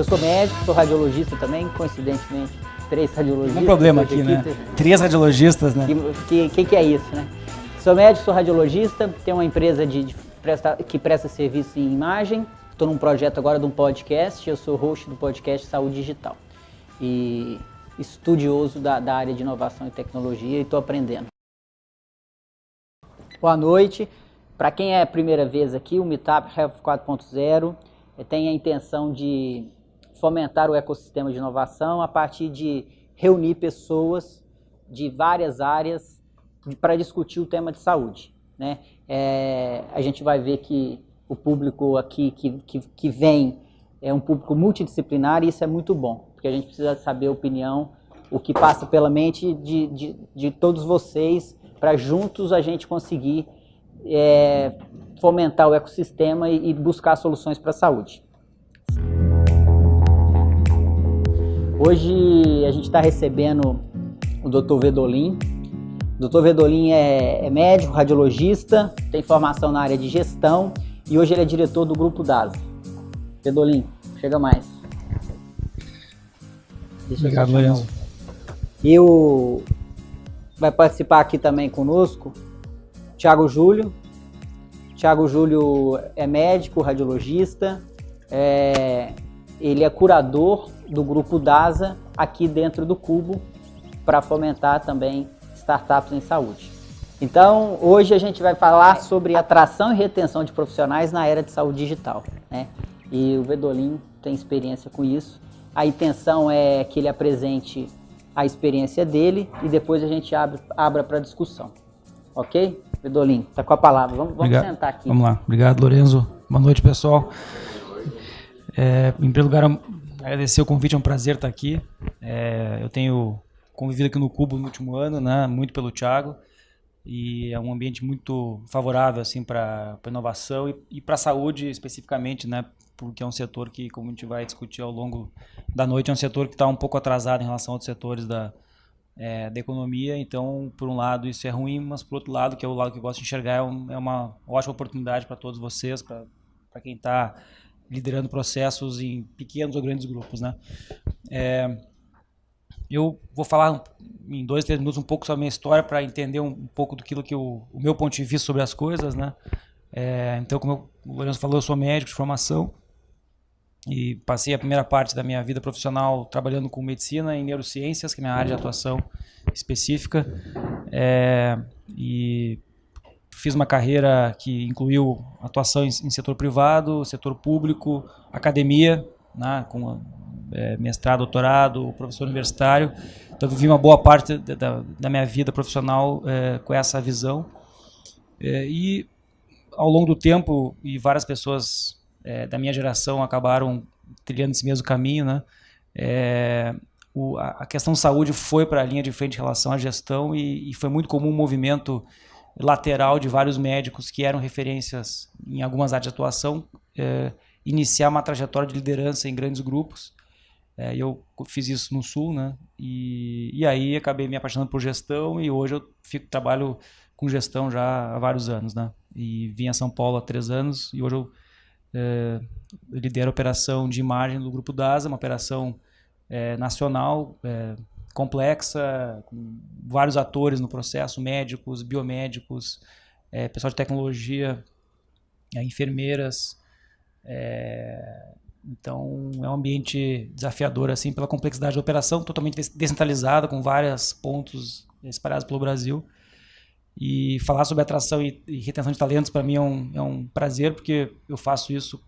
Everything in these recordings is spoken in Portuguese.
eu sou médico, sou radiologista também, coincidentemente, 3 radiologistas. Tem um problema aqui, né? 3 radiologistas, né? Que é isso, né? Sou médico, sou radiologista, tenho uma empresa que presta serviço em imagem. Estou num projeto agora de um podcast, eu sou host do podcast Saúde Digital. E estudioso da área de inovação e tecnologia e estou aprendendo. Boa noite. Para quem é a primeira vez aqui, o Meetup Health 4.0 tem a intenção de fomentar o ecossistema de inovação a partir de reunir pessoas de várias áreas para discutir o tema de saúde, né? A gente vai ver que o público aqui que vem é um público multidisciplinar e isso é muito bom, porque a gente precisa saber a opinião, o que passa pela mente de todos vocês, para juntos a gente conseguir fomentar o ecossistema e buscar soluções para a saúde. Hoje a gente está recebendo o Dr. Vedolin. O Dr. Vedolin é médico, radiologista, tem formação na área de gestão e hoje ele é diretor do Grupo DASA. Vedolin, chega mais. Obrigado, Lorenzo. Vai participar aqui também conosco Thiago Júlio. Thiago Júlio é médico, radiologista, ele é curador do Grupo DASA aqui dentro do Cubo para fomentar também startups em saúde. Então, hoje a gente vai falar sobre atração e retenção de profissionais na era de saúde digital, né? E o Vedolin tem experiência com isso. A intenção é que ele apresente a experiência dele e depois a gente abra para discussão. Ok? Vedolin, está com a palavra. Vamos sentar aqui. Vamos lá. Obrigado, Lorenzo. Boa noite, pessoal. Em primeiro lugar, agradecer o convite, é um prazer estar aqui. Eu tenho convivido aqui no Cubo no último ano, né, muito pelo Thiago, e é um ambiente muito favorável assim, para a inovação e para a saúde especificamente, né, porque é um setor que, como a gente vai discutir ao longo da noite, é um setor que está um pouco atrasado em relação a outros setores da economia. Então, por um lado, isso é ruim, mas por outro lado, que é o lado que eu gosto de enxergar, é uma ótima oportunidade para todos vocês, para quem está liderando processos em pequenos ou grandes grupos, né? Eu vou falar em 2, 3 minutos um pouco sobre a minha história para entender um pouco daquilo que o meu ponto de vista sobre as coisas, né? Então, como o Lorenzo falou, eu sou médico de formação e passei a primeira parte da minha vida profissional trabalhando com medicina e neurociências, que é a minha área de atuação específica, e fiz uma carreira que incluiu atuação em setor privado, setor público, academia, né, com mestrado, doutorado, professor universitário. Então, vivi uma boa parte da minha vida profissional com essa visão. E, ao longo do tempo, e várias pessoas da minha geração acabaram trilhando esse mesmo caminho, né? A questão de saúde foi para a linha de frente em relação à gestão e foi muito comum um movimento lateral de vários médicos que eram referências em algumas áreas de atuação, iniciar uma trajetória de liderança em grandes grupos. Eu fiz isso no Sul, né? E aí acabei me apaixonando por gestão e hoje eu trabalho com gestão já há vários anos, né? E vim a São Paulo há 3 anos e hoje eu lidero a operação de imagem do Grupo DASA, uma operação nacional, complexa, com vários atores no processo, médicos, biomédicos, pessoal de tecnologia, enfermeiras. Então, é um ambiente desafiador assim, pela complexidade da operação, totalmente descentralizada, com vários pontos espalhados pelo Brasil. E falar sobre atração e retenção de talentos, para mim, é um prazer, porque eu faço isso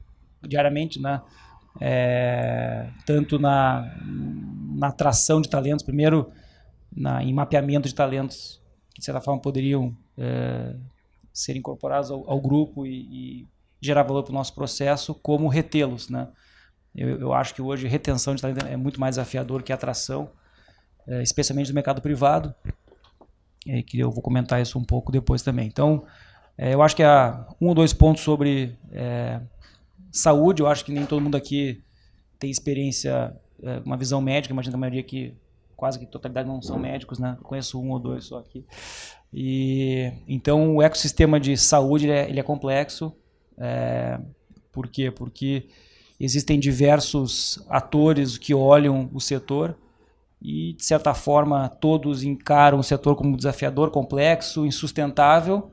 diariamente, né? Tanto na atração de talentos, primeiro em mapeamento de talentos que, de certa forma, poderiam ser incorporados ao grupo e gerar valor para o nosso processo, como retê-los, né? Eu acho que hoje retenção de talento é muito mais desafiador que atração, especialmente no mercado privado, que eu vou comentar isso um pouco depois também. Então, eu acho que há 1 ou 2 pontos sobre saúde. Eu acho que nem todo mundo aqui tem experiência, uma visão médica. Imagino que a maioria aqui, quase que totalidade, não são médicos, né? Eu conheço 1 ou 2 só aqui. Então, o ecossistema de saúde ele é complexo. Por quê? Porque existem diversos atores que olham o setor e, de certa forma, todos encaram o setor como desafiador, complexo, insustentável,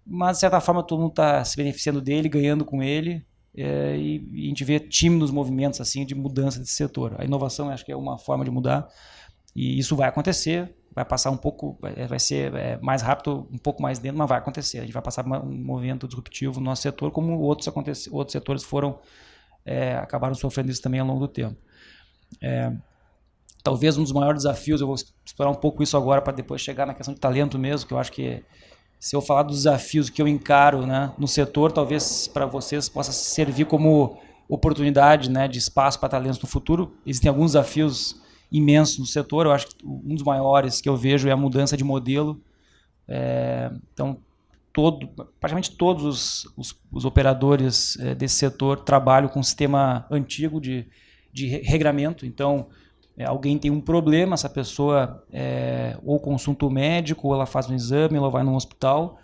mas, de certa forma, todo mundo está se beneficiando dele, ganhando com ele, e a gente vê tímidos movimentos assim, de mudança desse setor. A inovação, acho que é uma forma de mudar, e isso vai acontecer, vai passar um pouco, vai ser mais rápido, um pouco mais lento, mas vai acontecer. A gente vai passar um movimento disruptivo no nosso setor, como outros setores acabaram sofrendo isso também ao longo do tempo. Talvez um dos maiores desafios, eu vou explorar um pouco isso agora para depois chegar na questão de talento mesmo, que eu acho que se eu falar dos desafios que eu encaro, né, no setor, talvez para vocês possa servir como oportunidade, né, de espaço para talentos no futuro. Existem alguns desafios imensos no setor. Eu acho que um dos maiores que eu vejo é a mudança de modelo. Então, praticamente todos os operadores desse setor trabalham com um sistema antigo de regramento. Então, alguém tem um problema, essa pessoa ou consulta o médico, ou ela faz um exame, ou ela vai num hospital,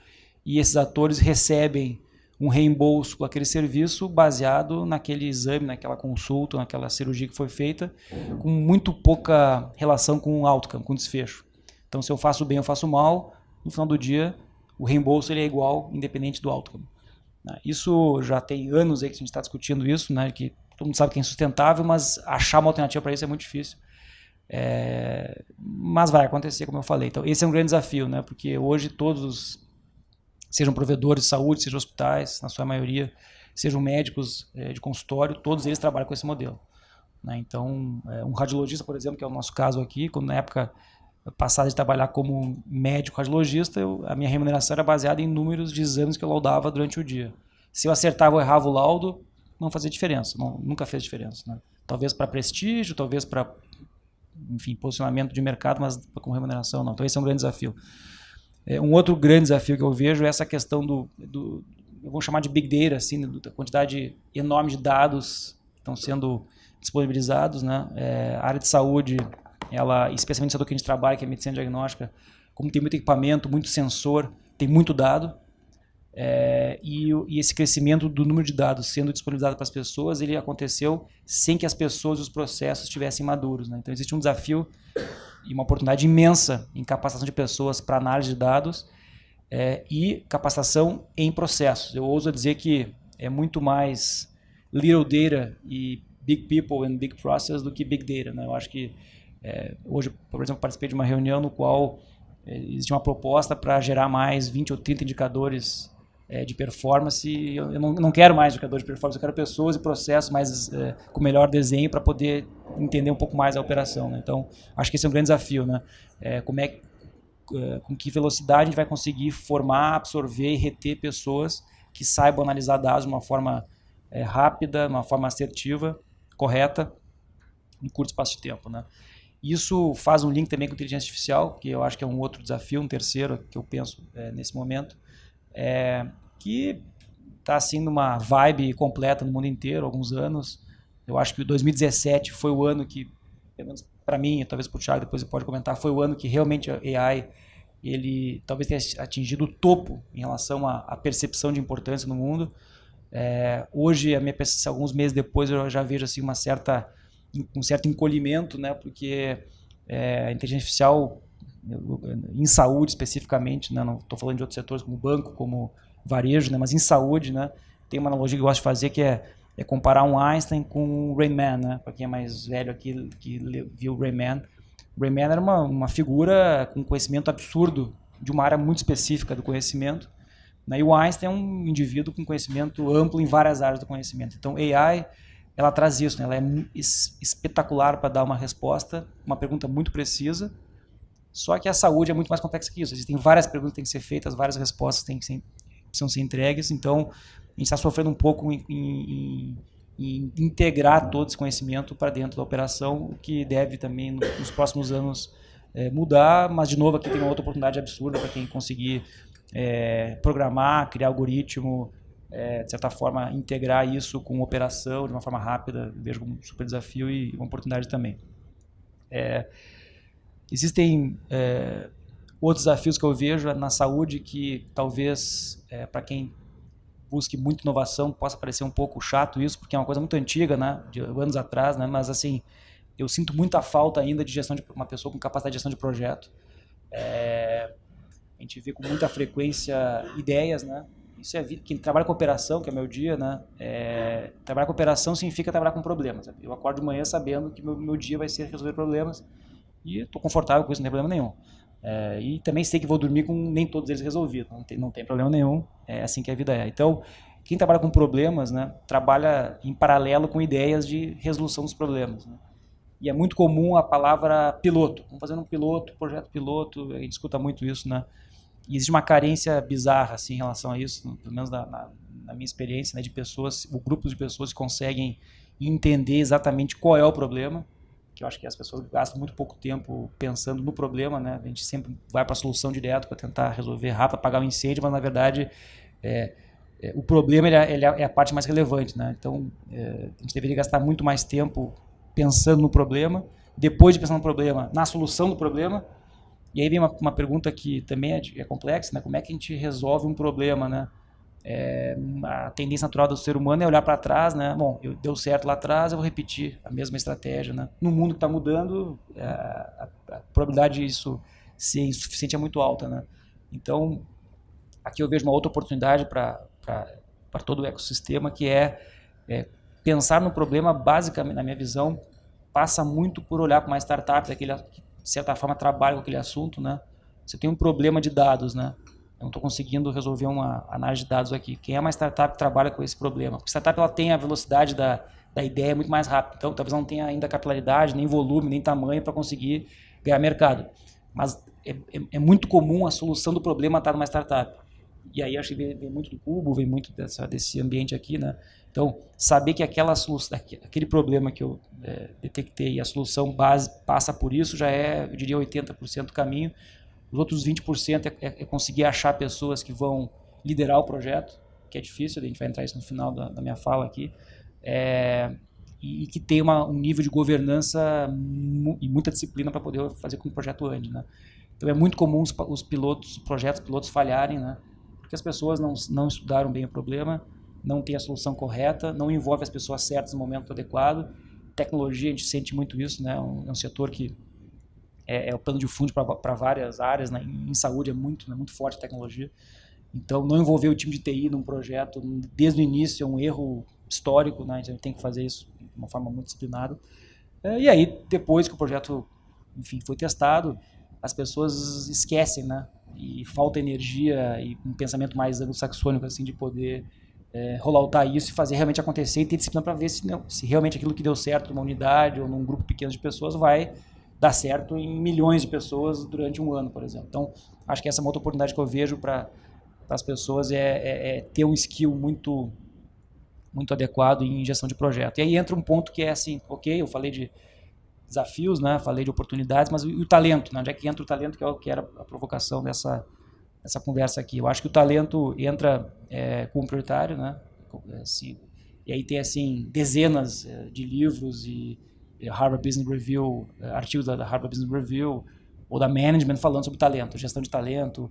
e esses atores recebem um reembolso por aquele serviço baseado naquele exame, naquela consulta, naquela cirurgia que foi feita, com muito pouca relação com o outcome, com o desfecho. Então, se eu faço bem ou faço mal, no final do dia, o reembolso ele é igual, independente do outcome. Isso já tem anos aí que a gente está discutindo isso, né, que todo mundo sabe que é insustentável, mas achar uma alternativa para isso é muito difícil. Mas vai acontecer, como eu falei. Então, esse é um grande desafio, né, porque hoje todos sejam provedores de saúde, sejam hospitais, na sua maioria, sejam médicos de consultório, todos eles trabalham com esse modelo. Né? Então, um radiologista, por exemplo, que é o nosso caso aqui, quando na época passada de trabalhar como médico radiologista, a minha remuneração era baseada em números de exames que eu laudava durante o dia. Se eu acertava ou errava o laudo, não fazia diferença, nunca fez diferença. Né? Talvez para prestígio, talvez para, enfim, posicionamento de mercado, mas com remuneração não. Então, esse é um grande desafio. Um outro grande desafio que eu vejo é essa questão eu vou chamar de Big Data, assim, da quantidade enorme de dados que estão sendo disponibilizados. Né? A área de saúde, especialmente no setor que a gente trabalha, que é a medicina diagnóstica, como tem muito equipamento, muito sensor, tem muito dado, e esse crescimento do número de dados sendo disponibilizado para as pessoas, ele aconteceu sem que as pessoas e os processos estivessem maduros. Né? Então, existe um desafio e uma oportunidade imensa em capacitação de pessoas para análise de dados e capacitação em processos. Eu ouso dizer que é muito mais little data e big people and big process do que big data. Né? Eu acho que hoje, por exemplo, participei de uma reunião no qual existe uma proposta para gerar mais 20 ou 30 indicadores de performance. Eu não quero mais indicadores de performance, eu quero pessoas e processos mais, com melhor desenho para poder entender um pouco mais a operação. Né? Então, acho que esse é um grande desafio. Né? Com que velocidade a gente vai conseguir formar, absorver e reter pessoas que saibam analisar dados de uma forma rápida, de uma forma assertiva, correta, em curto espaço de tempo. Né? Isso faz um link também com a inteligência artificial, que eu acho que é um outro desafio, um terceiro que eu penso nesse momento, que está assim numa vibe completa no mundo inteiro há alguns anos. Eu acho que 2017 foi o ano que, pelo menos para mim, talvez para o Thiago depois ele pode comentar, foi o ano que realmente a AI ele talvez tenha atingido o topo em relação à percepção de importância no mundo. Hoje, a minha percepção, alguns meses depois, eu já vejo assim, um certo encolhimento, né, porque a inteligência artificial em saúde especificamente, né, não estou falando de outros setores como banco, como varejo, né, mas em saúde, né, tem uma analogia que eu gosto de fazer que é comparar um Einstein com o Rain Man, né, para quem é mais velho aqui que viu o Rain Man. O Rain Man era uma figura com conhecimento absurdo de uma área muito específica do conhecimento, né, e o Einstein é um indivíduo com conhecimento amplo em várias áreas do conhecimento. Então, AI ela traz isso, né, ela é espetacular para dar uma resposta, uma pergunta muito precisa. Só que a saúde é muito mais complexa que isso. Existem várias perguntas que têm que ser feitas, várias respostas precisam ser entregues. Então, a gente está sofrendo um pouco em integrar todo esse conhecimento para dentro da operação, o que deve também, nos próximos anos, mudar. Mas, de novo, aqui tem uma outra oportunidade absurda para quem conseguir programar, criar algoritmo, de certa forma, integrar isso com operação de uma forma rápida. Vejo como um super desafio e uma oportunidade também. Existem outros desafios que eu vejo na saúde que talvez, para quem busque muita inovação. Possa parecer um pouco chato isso, porque é uma coisa muito antiga, né, de anos atrás, né, mas assim, eu sinto muita falta ainda de gestão de uma pessoa com capacidade de gestão de projeto. A gente vê com muita frequência ideias, né? Isso é quem trabalha com operação, que é meu dia, né? Trabalhar com operação significa trabalhar com problemas. Eu acordo de manhã sabendo que meu dia vai ser resolver problemas e estou confortável com isso, não tem problema nenhum. E também sei que vou dormir com nem todos eles resolvidos, não tem problema nenhum, é assim que a vida é. Então, quem trabalha com problemas, né, trabalha em paralelo com ideias de resolução dos problemas, né? E é muito comum a palavra piloto. Vamos fazer um piloto, projeto piloto, a gente escuta muito isso, né? E existe uma carência bizarra assim, em relação a isso, pelo menos na minha experiência, né, de pessoas, o grupo de pessoas que conseguem entender exatamente qual é o problema, que eu acho que as pessoas gastam muito pouco tempo pensando no problema, né? A gente sempre vai para a solução direto para tentar resolver rápido, apagar o incêndio, mas na verdade o problema ele é a parte mais relevante, né? Então a gente deveria gastar muito mais tempo pensando no problema, depois de pensar no problema, na solução do problema. E aí vem uma pergunta que também é complexa, né? Como é que a gente resolve um problema, né? A tendência natural do ser humano é olhar para trás, né? Bom, deu certo lá atrás, eu vou repetir a mesma estratégia, né? No mundo que está mudando, a probabilidade disso ser insuficiente é muito alta, né? Então, aqui eu vejo uma outra oportunidade para todo o ecossistema, que pensar no problema, basicamente, na minha visão, passa muito por olhar para uma startup daquele, que, de certa forma, trabalha com aquele assunto, né? Você tem um problema de dados, né? Eu não estou conseguindo resolver uma análise de dados aqui. Quem é uma startup que trabalha com esse problema? Porque a startup ela tem a velocidade da ideia muito mais rápida. Então, talvez não tenha ainda capilaridade, nem volume, nem tamanho para conseguir ganhar mercado. Mas é muito comum a solução do problema estar numa startup. E aí acho que vem muito do Cubo, vem muito desse ambiente aqui, né? Então, saber que aquele problema que eu detectei e a solução base passa por isso já eu diria, 80% do caminho. Os outros 20% é conseguir achar pessoas que vão liderar o projeto, que é difícil, a gente vai entrar isso no final da minha fala aqui, e que tem um nível de governança e muita disciplina para poder fazer com que o projeto ande, né? Então é muito comum os projetos pilotos falharem, né? Porque as pessoas não estudaram bem o problema, não tem a solução correta, não envolve as pessoas certas no momento adequado. Tecnologia, a gente sente muito isso, né? É um setor que é o plano de fundo para várias áreas, né? Em saúde é muito forte a tecnologia. Então, não envolver o time de TI num projeto desde o início é um erro histórico, né? A gente tem que fazer isso de uma forma muito disciplinada. E aí, depois que o projeto, enfim, foi testado, as pessoas esquecem, né? E falta energia e um pensamento mais anglo-saxônico, assim, de poder rolloutar isso e fazer realmente acontecer e ter disciplina para ver se realmente aquilo que deu certo numa unidade ou num grupo pequeno de pessoas vai dar certo em milhões de pessoas durante um ano, por exemplo. Então, acho que essa é uma outra oportunidade que eu vejo para as pessoas ter um skill muito adequado em gestão de projeto. E aí entra um ponto que é assim, ok, eu falei de desafios, né? Falei de oportunidades, mas o talento, né? Onde é que entra o talento, que era a provocação dessa conversa aqui. Eu acho que o talento entra como prioritário, né? Assim, e aí tem assim dezenas de livros e Harvard Business Review, artigos da Harvard Business Review ou da Management falando sobre talento, gestão de talento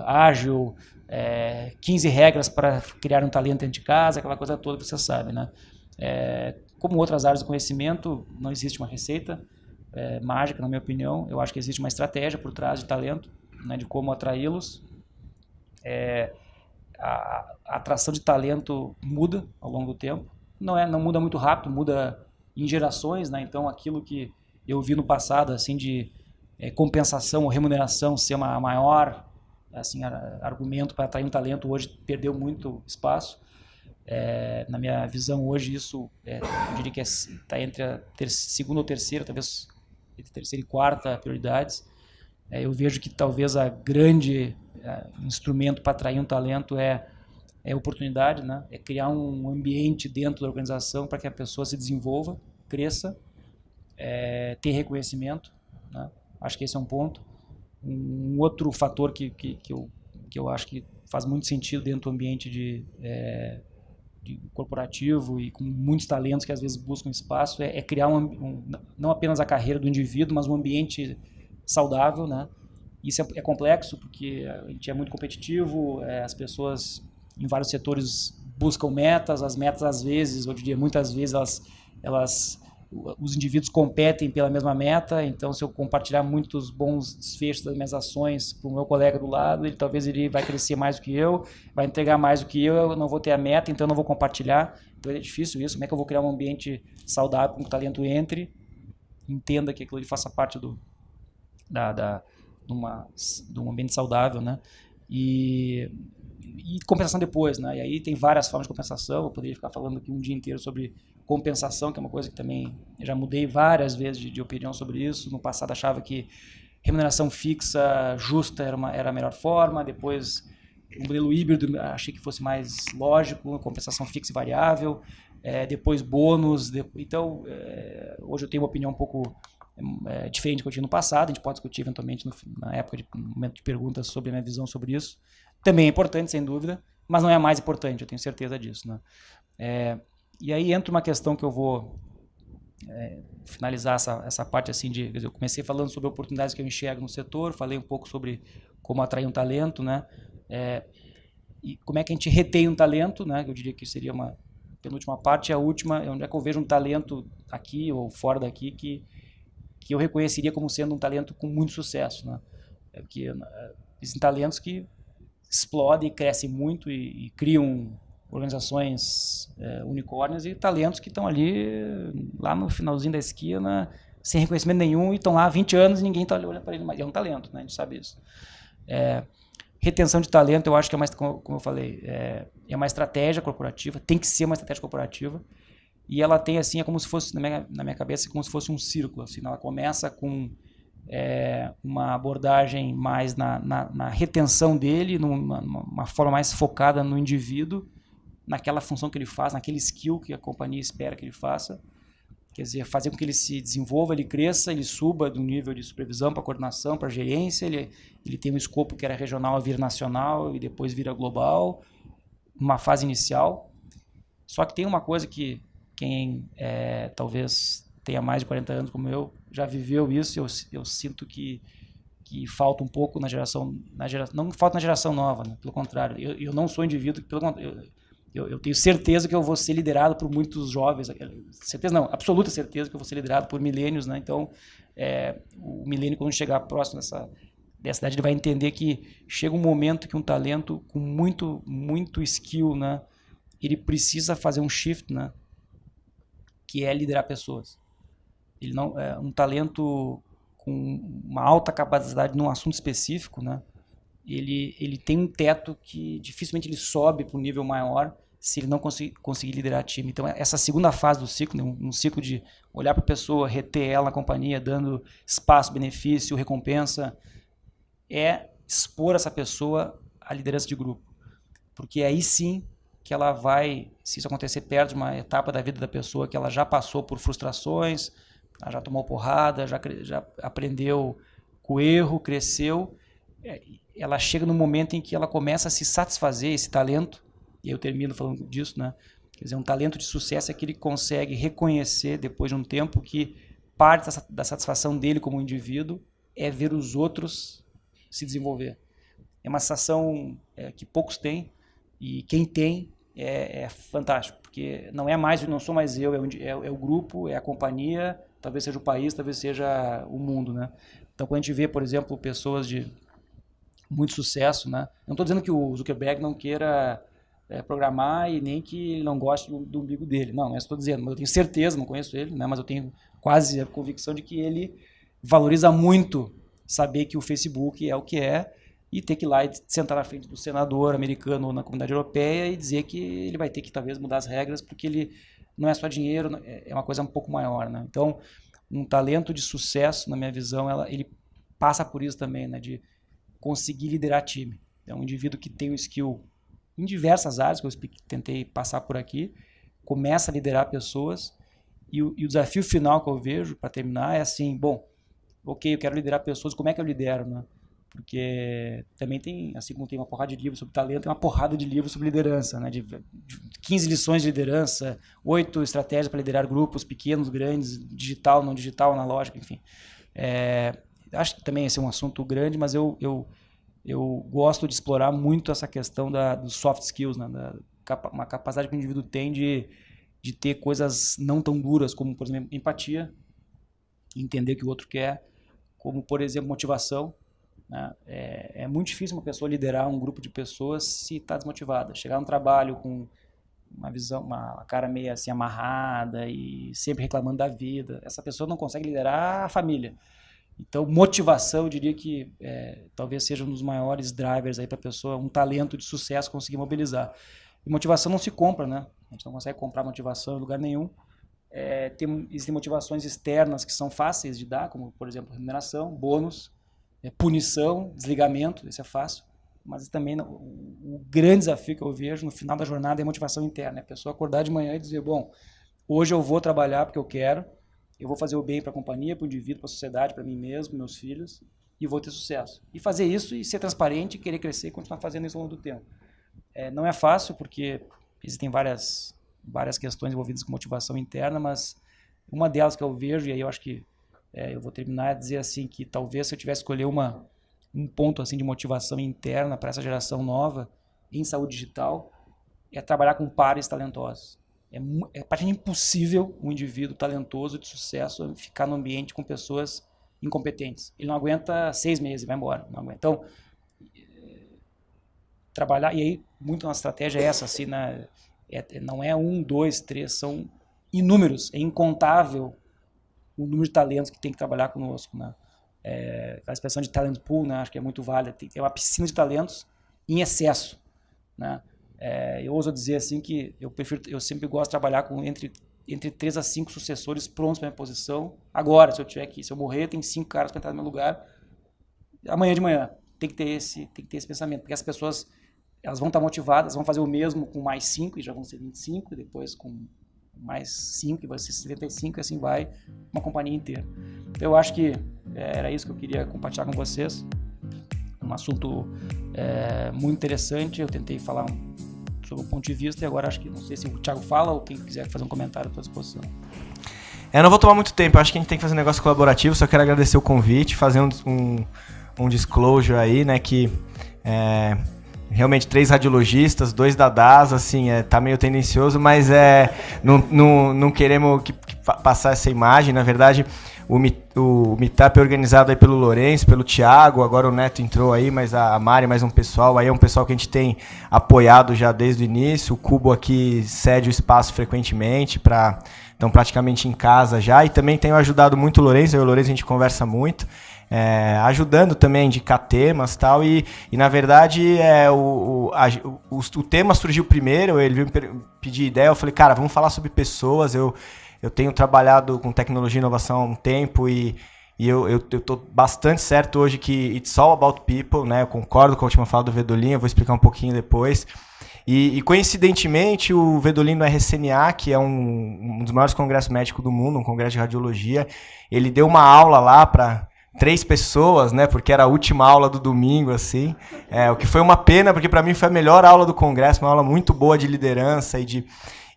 ágil, 15 regras para criar um talento dentro de casa, aquela coisa toda que você sabe, né? Como outras áreas do conhecimento, não existe uma receita mágica, na minha opinião. Eu acho que existe uma estratégia por trás de talento, né, de como atraí-los. A atração de talento muda ao longo do tempo. Não muda muito rápido, muda em gerações, né? Então, aquilo que eu vi no passado, assim, de compensação ou remuneração ser uma maior assim, argumento para atrair um talento, hoje perdeu muito espaço. Na minha visão, hoje isso, eu diria que está entre a segunda ou terceira, talvez entre terceira e quarta prioridades. Eu vejo que talvez a grande instrumento para atrair um talento é oportunidade, né? É criar um ambiente dentro da organização para que a pessoa se desenvolva, cresça, ter reconhecimento, né? Acho que esse é um ponto. Um outro fator que eu acho que faz muito sentido dentro do ambiente de corporativo e com muitos talentos que às vezes buscam espaço é criar não apenas a carreira do indivíduo, mas um ambiente saudável, né? Isso é complexo porque a gente é muito competitivo, as pessoas em vários setores buscam metas, as metas às vezes, eu diria muitas vezes, os indivíduos competem pela mesma meta, então se eu compartilhar muitos bons desfechos das minhas ações com o meu colega do lado, ele vai crescer mais do que eu, vai entregar mais do que eu não vou ter a meta, então eu não vou compartilhar, então é difícil isso, como é que eu vou criar um ambiente saudável para que o talento entre, entenda que aquilo faça parte de um ambiente saudável, né? E compensação depois, né? E aí tem várias formas de compensação. Eu poderia ficar falando aqui um dia inteiro sobre compensação, que é uma coisa que também eu já mudei várias vezes de opinião sobre isso. No passado achava que remuneração fixa justa era a melhor forma, depois o modelo híbrido achei que fosse mais lógico, compensação fixa e variável, depois bônus. Então, hoje eu tenho uma opinião um pouco diferente do que eu tinha no passado. A gente pode discutir eventualmente no momento de perguntas sobre a minha visão sobre isso. Também é importante, sem dúvida, mas não é a mais importante, eu tenho certeza disso, né? E aí entra uma questão que eu vou finalizar essa parte assim quer dizer, eu comecei falando sobre oportunidades que eu enxergo no setor, falei um pouco sobre como atrair um talento, né? E como é que a gente retém um talento, né? Eu diria que seria uma penúltima parte, e a última é onde é que eu vejo um talento aqui ou fora daqui que eu reconheceria como sendo um talento com muito sucesso, né? Porque existem talentos que explodem, crescem muito e criam organizações unicórnias, e talentos que estão ali lá no finalzinho da esquina sem reconhecimento nenhum e estão lá há 20 anos e ninguém está olhando para ele, mas é um talento, né? A gente sabe isso. Retenção de talento, eu acho que é mais, como eu falei, é uma estratégia corporativa, tem que ser uma estratégia corporativa, e ela tem assim, é como se fosse, na minha cabeça, como se fosse um círculo, assim, ela começa com uma abordagem mais na retenção dele, numa forma mais focada no indivíduo, naquela função que ele faz, naquele skill que a companhia espera que ele faça. Quer dizer, fazer com que ele se desenvolva, ele cresça, ele suba do nível de supervisão para coordenação, para gerência, ele tem um escopo que era regional a vir nacional e depois vira global, numa fase inicial. Só que tem uma coisa que quem talvez tenha mais de 40 anos como eu, já viveu isso, eu sinto que falta um pouco na geração, não falta na geração nova, né? Pelo contrário, eu não sou indivíduo, eu tenho certeza que eu vou ser liderado por muitos jovens, certeza não, absoluta certeza que eu vou ser liderado por milênios, né? Então, o milênio, quando chegar próximo dessa idade, ele vai entender que chega um momento que um talento com muito, muito skill, né? Ele precisa fazer um shift, né? Que é liderar pessoas. Ele não um talento com uma alta capacidade num assunto específico, né? Ele tem um teto que dificilmente ele sobe para um nível maior se ele não conseguir liderar time. Então, essa segunda fase do ciclo, né? Um ciclo de olhar para a pessoa, reter ela na companhia, dando espaço, benefício, recompensa, é expor essa pessoa à liderança de grupo. Porque aí sim que ela vai, se isso acontecer perto de uma etapa da vida da pessoa que ela já passou por frustrações, ela já tomou porrada, já aprendeu com o erro, cresceu, ela chega no momento em que ela começa a se satisfazer, esse talento, e eu termino falando disso, né? Quer dizer, um talento de sucesso é que ele consegue reconhecer, depois de um tempo, que parte da satisfação dele como indivíduo é ver os outros se desenvolver. É uma sensação que poucos têm, e quem tem é fantástico, porque não sou mais eu, é o grupo, é a companhia, talvez seja o país, talvez seja o mundo, né? Então, quando a gente vê, por exemplo, pessoas de muito sucesso, né? Não estou dizendo que o Zuckerberg não queira programar e nem que ele não goste do umbigo dele, não é isso que estou dizendo, mas eu tenho certeza, não conheço ele, né? Mas eu tenho quase a convicção de que ele valoriza muito saber que o Facebook é o que é, e ter que ir lá e sentar na frente do senador americano ou na comunidade europeia e dizer que ele vai ter que talvez mudar as regras, porque ele não é só dinheiro, é uma coisa um pouco maior, né? Então, um talento de sucesso, na minha visão, ele passa por isso também, né? De conseguir liderar time. É um indivíduo que tem um skill em diversas áreas, que eu tentei passar por aqui, começa a liderar pessoas, e o desafio final que eu vejo, para terminar, é assim, bom, ok, eu quero liderar pessoas, como é que eu lidero, né? Porque também tem, assim como tem uma porrada de livros sobre talento, tem uma porrada de livros sobre liderança, né? De 15 lições de liderança, 8 estratégias para liderar grupos pequenos, grandes, digital, não digital, analógico, enfim. Acho que também esse é um assunto grande, mas eu eu gosto de explorar muito essa questão dos soft skills, né? Uma capacidade que o indivíduo tem de ter coisas não tão duras, como, por exemplo, empatia, entender o que o outro quer, como, por exemplo, motivação. Né? É muito difícil uma pessoa liderar um grupo de pessoas se está desmotivada. Chegar no trabalho com uma visão, uma cara meio assim amarrada e sempre reclamando da vida, essa pessoa não consegue liderar a família. Então, motivação, eu diria que talvez seja um dos maiores drivers aí para a pessoa, um talento de sucesso conseguir mobilizar. E motivação não se compra, né? A gente não consegue comprar motivação em lugar nenhum. Existem motivações externas que são fáceis de dar, como, por exemplo, remuneração, bônus, punição, desligamento, isso é fácil. Mas também o grande desafio que eu vejo no final da jornada é a motivação interna. A pessoa acordar de manhã e dizer, bom, hoje eu vou trabalhar porque eu quero, eu vou fazer o bem para a companhia, para o indivíduo, para a sociedade, para mim mesmo, para meus filhos, e vou ter sucesso. E fazer isso e ser transparente, querer crescer e continuar fazendo isso ao longo do tempo. Não é fácil, porque existem várias questões envolvidas com motivação interna, mas uma delas que eu vejo, e aí eu acho que eu vou terminar, é dizer assim, que talvez se eu tivesse que escolher um ponto assim, de motivação interna para essa geração nova, em saúde digital, é trabalhar com pares talentosos. É praticamente impossível um indivíduo talentoso de sucesso ficar no ambiente com pessoas incompetentes. Ele não aguenta 6 meses, vai embora. Não aguenta. Então, trabalhar, e aí muito nossa estratégia é essa, assim, né? Não é 1, 2, 3, são inúmeros, é incontável o número de talentos que tem que trabalhar conosco, né? A expressão de talent pool, né? Acho que é muito válida. É uma piscina de talentos em excesso, né? Eu ouso dizer assim que eu sempre gosto de trabalhar com entre 3 a 5 sucessores prontos para minha posição. Agora, se eu morrer, tem 5 caras para entrar no meu lugar. Amanhã de manhã tem que ter esse pensamento, porque as pessoas elas vão estar motivadas, vão fazer o mesmo com mais 5 e já vão ser 25, e depois com mais 5 e vai ser 75, e assim vai uma companhia inteira. Então, eu acho que era isso que eu queria compartilhar com vocês. Um assunto muito interessante. Eu tentei falar sobre o ponto de vista e agora acho que, não sei se o Thiago fala ou quem quiser fazer um comentário à tua disposição. Eu não vou tomar muito tempo, acho que a gente tem que fazer um negócio colaborativo, só quero agradecer o convite, fazer um disclosure aí, né, que realmente 3 radiologistas, 2 da DASA, assim, tá meio tendencioso, mas não queremos passar essa imagem. Na verdade, o meetup é organizado aí pelo Lourenço, pelo Thiago, agora o Neto entrou aí, mas a Mari, mais um pessoal, aí é um pessoal que a gente tem apoiado já desde o início. O Cubo aqui cede o espaço frequentemente, estão praticamente em casa já, e também tenho ajudado muito o Lourenço, eu e o Lourenço a gente conversa muito, ajudando também a indicar temas e tal, e na verdade o tema surgiu primeiro, ele veio me pedir ideia, eu falei, cara, vamos falar sobre pessoas. Eu tenho trabalhado com tecnologia e inovação há um tempo e eu estou bastante certo hoje que it's all about people, né? Eu concordo com a última fala do Vedolin, eu vou explicar um pouquinho depois. E coincidentemente, o Vedolin no RCNA, que é um dos maiores congressos médicos do mundo, um congresso de radiologia, ele deu uma aula lá para 3 pessoas, né? Porque era a última aula do domingo, assim. O que foi uma pena, porque para mim foi a melhor aula do congresso, uma aula muito boa de liderança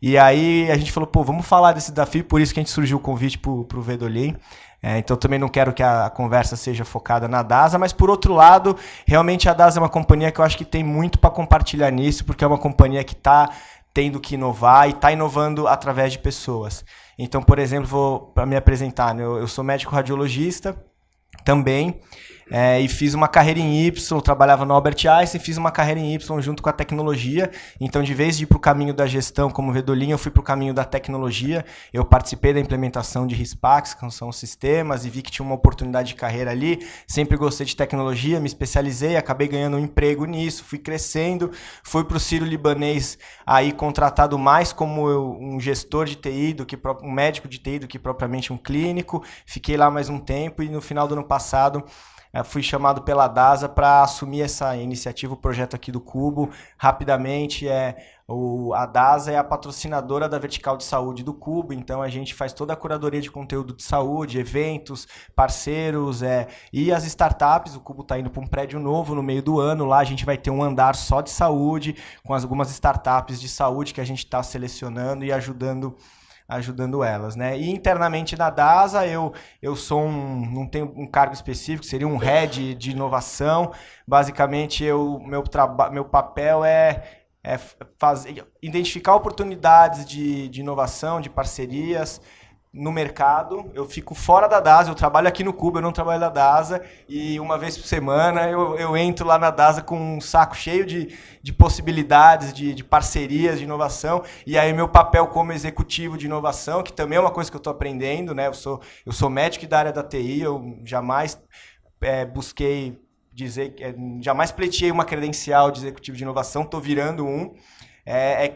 E aí a gente falou, vamos falar desse desafio, por isso que a gente surgiu o convite pro Vedolin. Então também não quero que a conversa seja focada na DASA, mas por outro lado, realmente a DASA é uma companhia que eu acho que tem muito para compartilhar nisso, porque é uma companhia que está tendo que inovar e está inovando através de pessoas. Então, por exemplo, para me apresentar, né, eu sou médico radiologista também, e fiz uma carreira em Y, trabalhava no Albert Einstein, fiz uma carreira em Y junto com a tecnologia. Então, de vez de ir para o caminho da gestão como Vedolin, eu fui para o caminho da tecnologia. Eu participei da implementação de RISPACs, que são sistemas, e vi que tinha uma oportunidade de carreira ali. Sempre gostei de tecnologia, me especializei, acabei ganhando um emprego nisso, fui crescendo, fui para o Sírio-Libanês, aí contratado mais como um gestor de TI, um médico de TI do que propriamente um clínico. Fiquei lá mais um tempo e no final do ano passado fui chamado pela DASA para assumir essa iniciativa, o projeto aqui do Cubo. Rapidamente, a DASA é a patrocinadora da vertical de saúde do Cubo, então a gente faz toda a curadoria de conteúdo de saúde, eventos, parceiros, e as startups. O Cubo está indo para um prédio novo no meio do ano, lá a gente vai ter um andar só de saúde, com algumas startups de saúde que a gente está selecionando e ajudando ajudando elas, né? E internamente na DASA eu sou não tenho um cargo específico, seria um head de inovação. Basicamente meu papel é identificar oportunidades de inovação, de parcerias no mercado. Eu fico fora da DASA, eu trabalho aqui no Cubo, eu não trabalho na DASA, e uma vez por semana eu entro lá na DASA com um saco cheio de possibilidades, de parcerias, de inovação, e aí meu papel como executivo de inovação, que também é uma coisa que eu estou aprendendo, né? Eu sou médico da área da TI, eu jamais busquei dizer, jamais pleiteei uma credencial de executivo de inovação, estou virando um.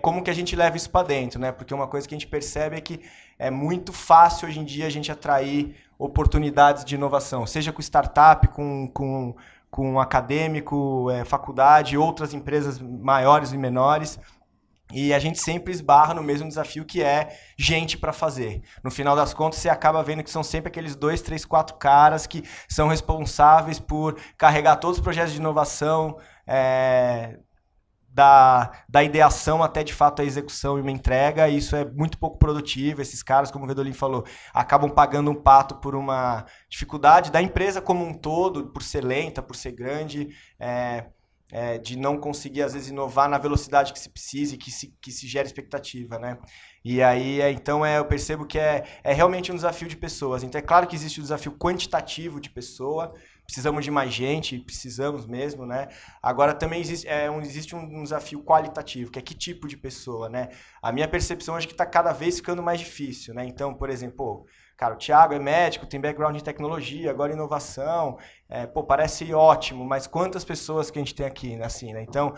Como que a gente leva isso para dentro, né? Porque uma coisa que a gente percebe é que é muito fácil hoje em dia a gente atrair oportunidades de inovação, seja com startup, com acadêmico, faculdade, outras empresas maiores e menores. E a gente sempre esbarra no mesmo desafio, que é gente para fazer. No final das contas, você acaba vendo que são sempre aqueles 2, 3, 4 caras que são responsáveis por carregar todos os projetos de inovação, da ideação até de fato a execução e uma entrega. E isso é muito pouco produtivo. Esses caras, como o Vedolin falou, acabam pagando um pato por uma dificuldade da empresa como um todo, por ser lenta, por ser grande, de não conseguir, às vezes, inovar na velocidade que se precisa e que se gera expectativa, né? E aí, então, eu percebo que é realmente um desafio de pessoas. Então, é claro que existe o desafio quantitativo de pessoa, precisamos de mais gente, precisamos mesmo, né? Agora, também existe um desafio qualitativo, que é que tipo de pessoa, né? A minha percepção é que está cada vez ficando mais difícil, né? Então, por exemplo, cara, o Thiago é médico, tem background em tecnologia, agora inovação, parece ótimo, mas quantas pessoas que a gente tem aqui, assim, né? Então,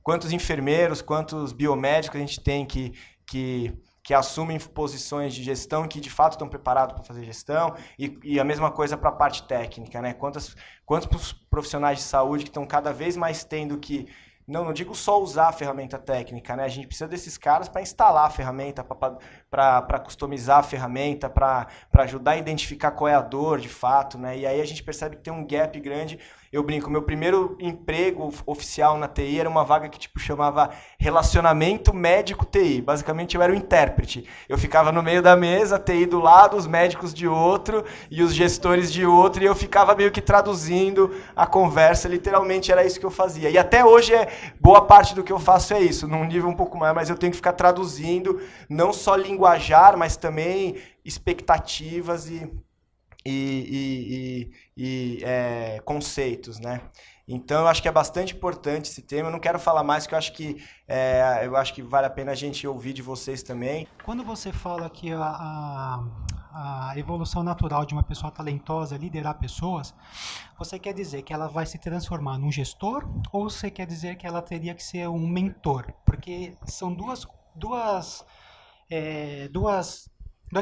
quantos enfermeiros, quantos biomédicos a gente tem que assumem posições de gestão, que de fato estão preparados para fazer gestão, e a mesma coisa para a parte técnica, né? Quantos profissionais de saúde que estão cada vez mais tendo que, não digo só usar a ferramenta técnica, né? A gente precisa desses caras para instalar a ferramenta, para customizar a ferramenta, para ajudar a identificar qual é a dor de fato, né? E aí a gente percebe que tem um gap grande. Eu brinco, meu primeiro emprego oficial na TI era uma vaga que chamava relacionamento médico-TI. Basicamente eu era o intérprete. Eu ficava no meio da mesa, a TI do lado, os médicos de outro e os gestores de outro, e eu ficava meio que traduzindo a conversa. Literalmente era isso que eu fazia. E até hoje boa parte do que eu faço é isso, num nível um pouco mais, mas eu tenho que ficar traduzindo não só linguajar, mas também expectativas e conceitos, né? Então, eu acho que é bastante importante esse tema. Eu não quero falar mais, porque eu acho que vale a pena a gente ouvir de vocês também. Quando você fala que a evolução natural de uma pessoa talentosa é liderar pessoas, você quer dizer que ela vai se transformar num gestor, ou você quer dizer que ela teria que ser um mentor? Porque são dois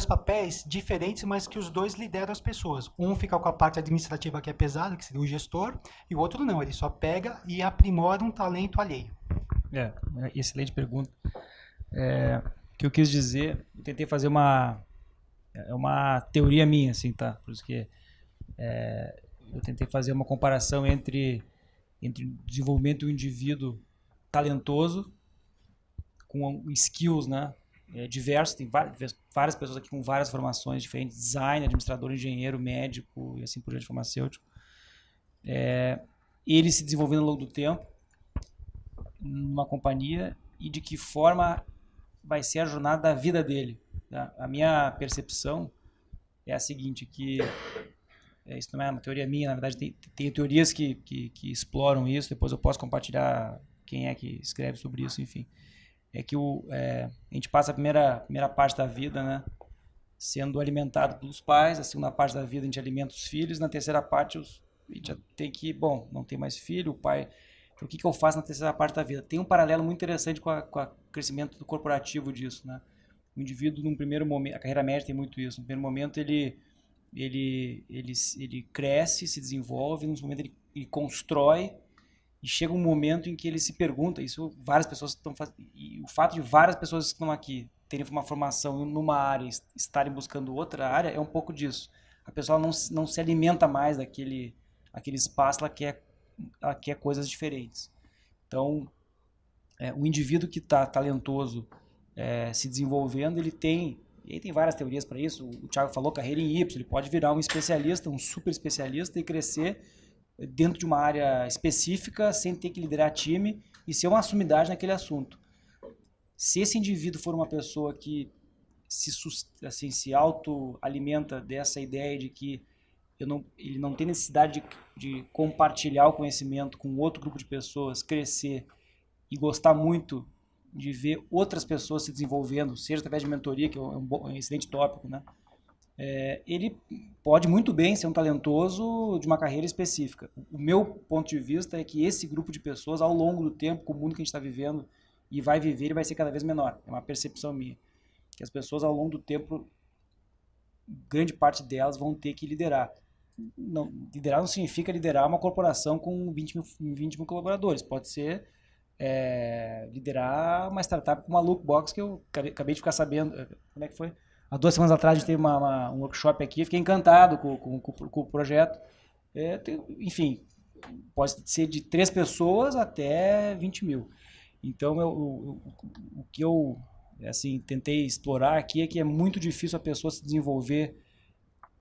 papéis diferentes, mas que os dois lideram as pessoas. Um fica com a parte administrativa, que é pesada, que seria o gestor, e o outro não, ele só pega e aprimora um talento alheio. Excelente pergunta. O que eu quis dizer, eu tentei fazer uma teoria minha, assim, tá? Por isso que eu tentei fazer uma comparação entre o desenvolvimento do indivíduo talentoso com skills, né? Diversos, tem várias pessoas aqui com várias formações diferentes, design, administrador, engenheiro, médico e assim por diante, farmacêutico. Ele se desenvolvendo ao longo do tempo numa companhia, e de que forma vai ser a jornada da vida dele. Tá? A minha percepção é a seguinte, que isso não é uma teoria minha, na verdade tem teorias que exploram isso, depois eu posso compartilhar quem é que escreve sobre isso, enfim. É que a gente passa a primeira parte da vida, né, sendo alimentado pelos pais, a segunda parte da vida a gente alimenta os filhos, na terceira parte a gente já tem que, não tem mais filho, o pai... Então, o que eu faço na terceira parte da vida? Tem um paralelo muito interessante com o crescimento do corporativo disso, né? O indivíduo, num primeiro momento, a carreira média tem muito isso, no primeiro momento ele cresce, se desenvolve, num momento ele constrói, e chega um momento em que ele se pergunta, isso várias pessoas estão fazendo, e o fato de várias pessoas que estão aqui terem uma formação numa área e estarem buscando outra área é um pouco disso. A pessoa não se alimenta mais aquele espaço, ela quer coisas diferentes. Então, o indivíduo que está talentoso se desenvolvendo, ele tem... E aí tem várias teorias para isso. O Thiago falou carreira em Y. Ele pode virar um especialista, um super especialista e crescer dentro de uma área específica sem ter que liderar time e ser uma sumidade naquele assunto. Se esse indivíduo for uma pessoa que se autoalimenta dessa ideia de que ele não tem necessidade de compartilhar o conhecimento com outro grupo de pessoas, crescer e gostar muito de ver outras pessoas se desenvolvendo, seja através de mentoria, que é um excelente tópico, né? Ele pode muito bem ser um talentoso de uma carreira específica. O meu ponto de vista é que esse grupo de pessoas, ao longo do tempo, com o mundo que a gente está vivendo e vai viver, ele vai ser cada vez menor. É uma percepção minha. Que as pessoas, ao longo do tempo, grande parte delas vão ter que liderar. Liderar não significa liderar uma corporação com 20 mil colaboradores. Pode ser liderar uma startup com uma Lookbox, que eu acabei de ficar sabendo. Como é que foi? Há 2 semanas atrás a gente teve um workshop aqui, fiquei encantado com o projeto. Enfim, pode ser de 3 pessoas até 20 mil. Então, o que eu tentei explorar aqui é que é muito difícil a pessoa se desenvolver,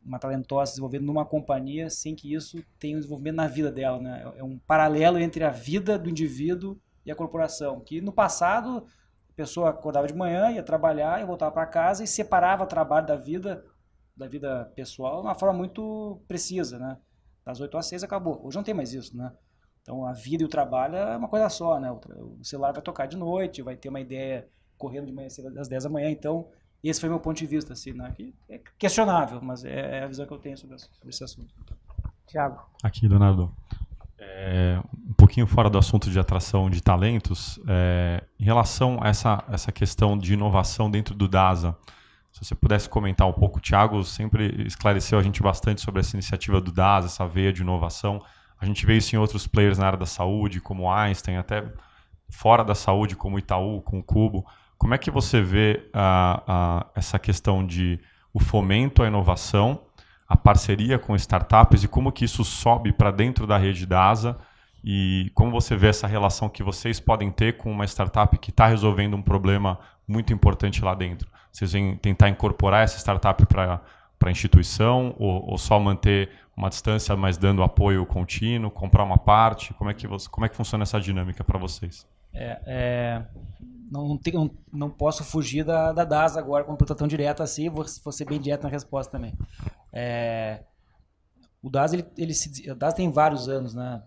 uma talentosa se desenvolver numa companhia sem que isso tenha um desenvolvimento na vida dela, né? É um paralelo entre a vida do indivíduo e a corporação, que no passado a pessoa acordava de manhã, ia trabalhar e voltava para casa e separava o trabalho da vida pessoal de uma forma muito precisa, né? Das 8 às 6 acabou. Hoje não tem mais isso, né? Então a vida e o trabalho é uma coisa só, né? O celular vai tocar de noite, vai ter uma ideia correndo de manhã às 10 da manhã, então esse foi meu ponto de vista, assim, né? Que é questionável, mas é a visão que eu tenho sobre esse assunto. Thiago. Aqui, Leonardo. Um pouquinho fora do assunto de atração de talentos, em relação a essa questão de inovação dentro do DASA, se você pudesse comentar um pouco, o Thiago sempre esclareceu a gente bastante sobre essa iniciativa do DASA, essa veia de inovação. A gente vê isso em outros players na área da saúde, como Einstein, até fora da saúde, como Itaú, com o Cubo. Como é que você vê essa questão de o fomento à inovação, a parceria com startups e como que isso sobe para dentro da rede DASA e como você vê essa relação que vocês podem ter com uma startup que está resolvendo um problema muito importante lá dentro? Vocês vêm tentar incorporar essa startup para a instituição ou só manter uma distância, mas dando apoio contínuo, comprar uma parte? Como é que funciona essa dinâmica para vocês? Não posso fugir da DASA agora com pergunta tão direta assim, vou ser bem direto na resposta também. O DASA, o DASA tem vários anos, né?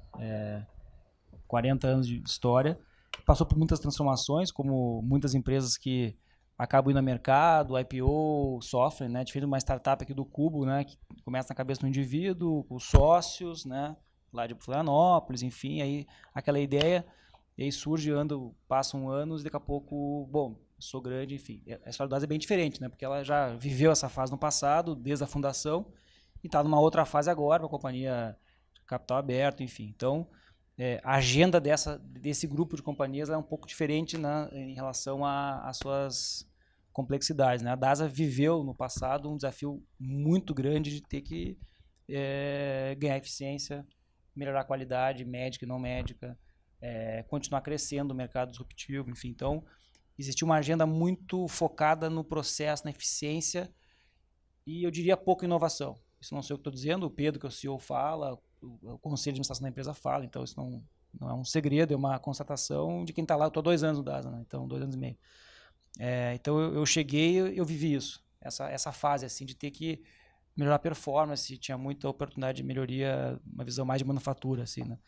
40 anos de história, passou por muitas transformações, como muitas empresas que acabam indo no mercado, IPO, sofrem, né? Diferente de uma startup aqui do Cubo, né? Que começa na cabeça do indivíduo, com os sócios, né? Lá de Florianópolis, enfim, aí aquela ideia... E aí surge, passam anos e daqui a pouco, bom, sou grande, enfim. A história do DASA é bem diferente, né? Porque ela já viveu essa fase no passado, desde a fundação, e está numa outra fase agora, com a companhia capital aberto, enfim. Então, a agenda desse grupo de companhias é um pouco diferente, né, em relação às suas complexidades, né? A DASA viveu no passado um desafio muito grande de ter que ganhar eficiência, melhorar a qualidade médica e não médica, continuar crescendo o mercado disruptivo, enfim. Então, existia uma agenda muito focada no processo, na eficiência e, eu diria, pouca inovação. Isso não sei o que estou dizendo, o Pedro, que é o CEO, fala, o conselho de administração da empresa fala, então isso não é um segredo, é uma constatação de quem está lá. Eu estou há 2 anos no DASA, né? Então 2 anos e meio. Então eu cheguei, eu vivi isso, essa fase assim, de ter que melhorar a performance, tinha muita oportunidade de melhoria, uma visão mais de manufatura, assim, né?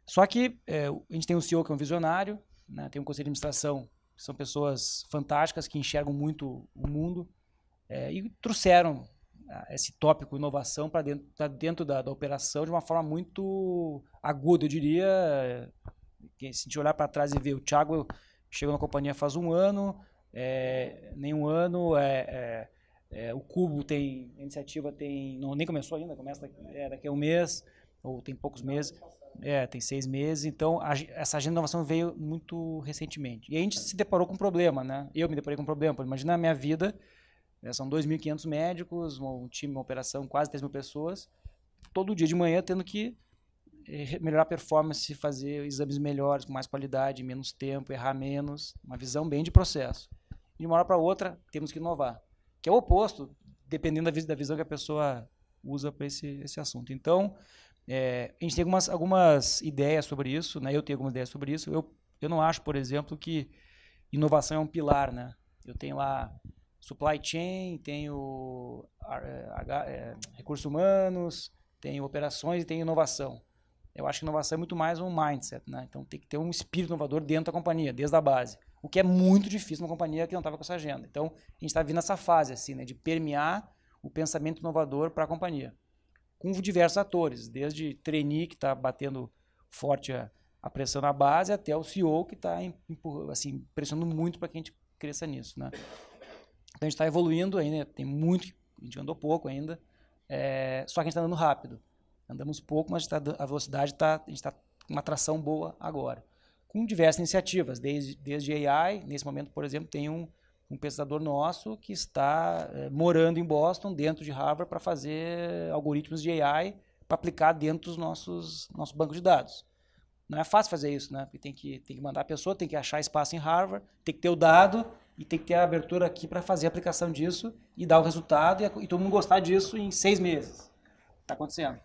Só que a gente tem um CEO que é um visionário, né? Tem um conselho de administração que são pessoas fantásticas que enxergam muito o mundo e trouxeram esse tópico inovação para dentro da operação de uma forma muito aguda, eu diria. Se a gente olhar para trás e ver, o Thiago chegou na companhia faz 1 ano, nem 1 ano, o Cubo a iniciativa nem começou ainda, começa daqui a 1 mês, ou tem poucos meses. Tem 6 meses, então essa agenda de inovação veio muito recentemente. E a gente se deparou com um problema, né? Eu me deparei com um problema, imagina a minha vida, são 2.500 médicos, um time, uma operação, quase 3.000 pessoas, todo dia de manhã tendo que melhorar a performance, fazer exames melhores, com mais qualidade, menos tempo, errar menos, uma visão bem de processo. de uma hora para outra temos que inovar, que é o oposto, dependendo da visão que a pessoa usa para esse assunto. Então, a gente tem algumas ideias sobre isso, né? Eu tenho algumas ideias sobre isso. Eu não acho, por exemplo, que inovação é um pilar, né? Eu tenho lá supply chain, tenho recursos humanos, tenho operações e tenho inovação. Eu acho que inovação é muito mais um mindset, né? Então tem que ter um espírito inovador dentro da companhia, desde a base. O que é muito difícil numa companhia que não estava com essa agenda. Então a gente está vindo nessa fase assim, né, de permear o pensamento inovador para a companhia, com diversos atores, desde trainee que está batendo forte a pressão na base, até o CEO que está assim, pressionando muito para que a gente cresça nisso, né? Então a gente está evoluindo ainda, tem muito, a gente andou pouco ainda, só que a gente está andando rápido. Andamos pouco, mas a velocidade a gente está com uma tração boa agora. Com diversas iniciativas, desde AI, nesse momento, por exemplo, tem um pesquisador nosso que está morando em Boston, dentro de Harvard, para fazer algoritmos de AI para aplicar dentro dos nosso banco de dados. Não é fácil fazer isso, né? Porque tem que mandar a pessoa, tem que achar espaço em Harvard, tem que ter o dado e tem que ter a abertura aqui para fazer a aplicação disso e dar o resultado e todo mundo gostar disso em 6 meses. Está acontecendo.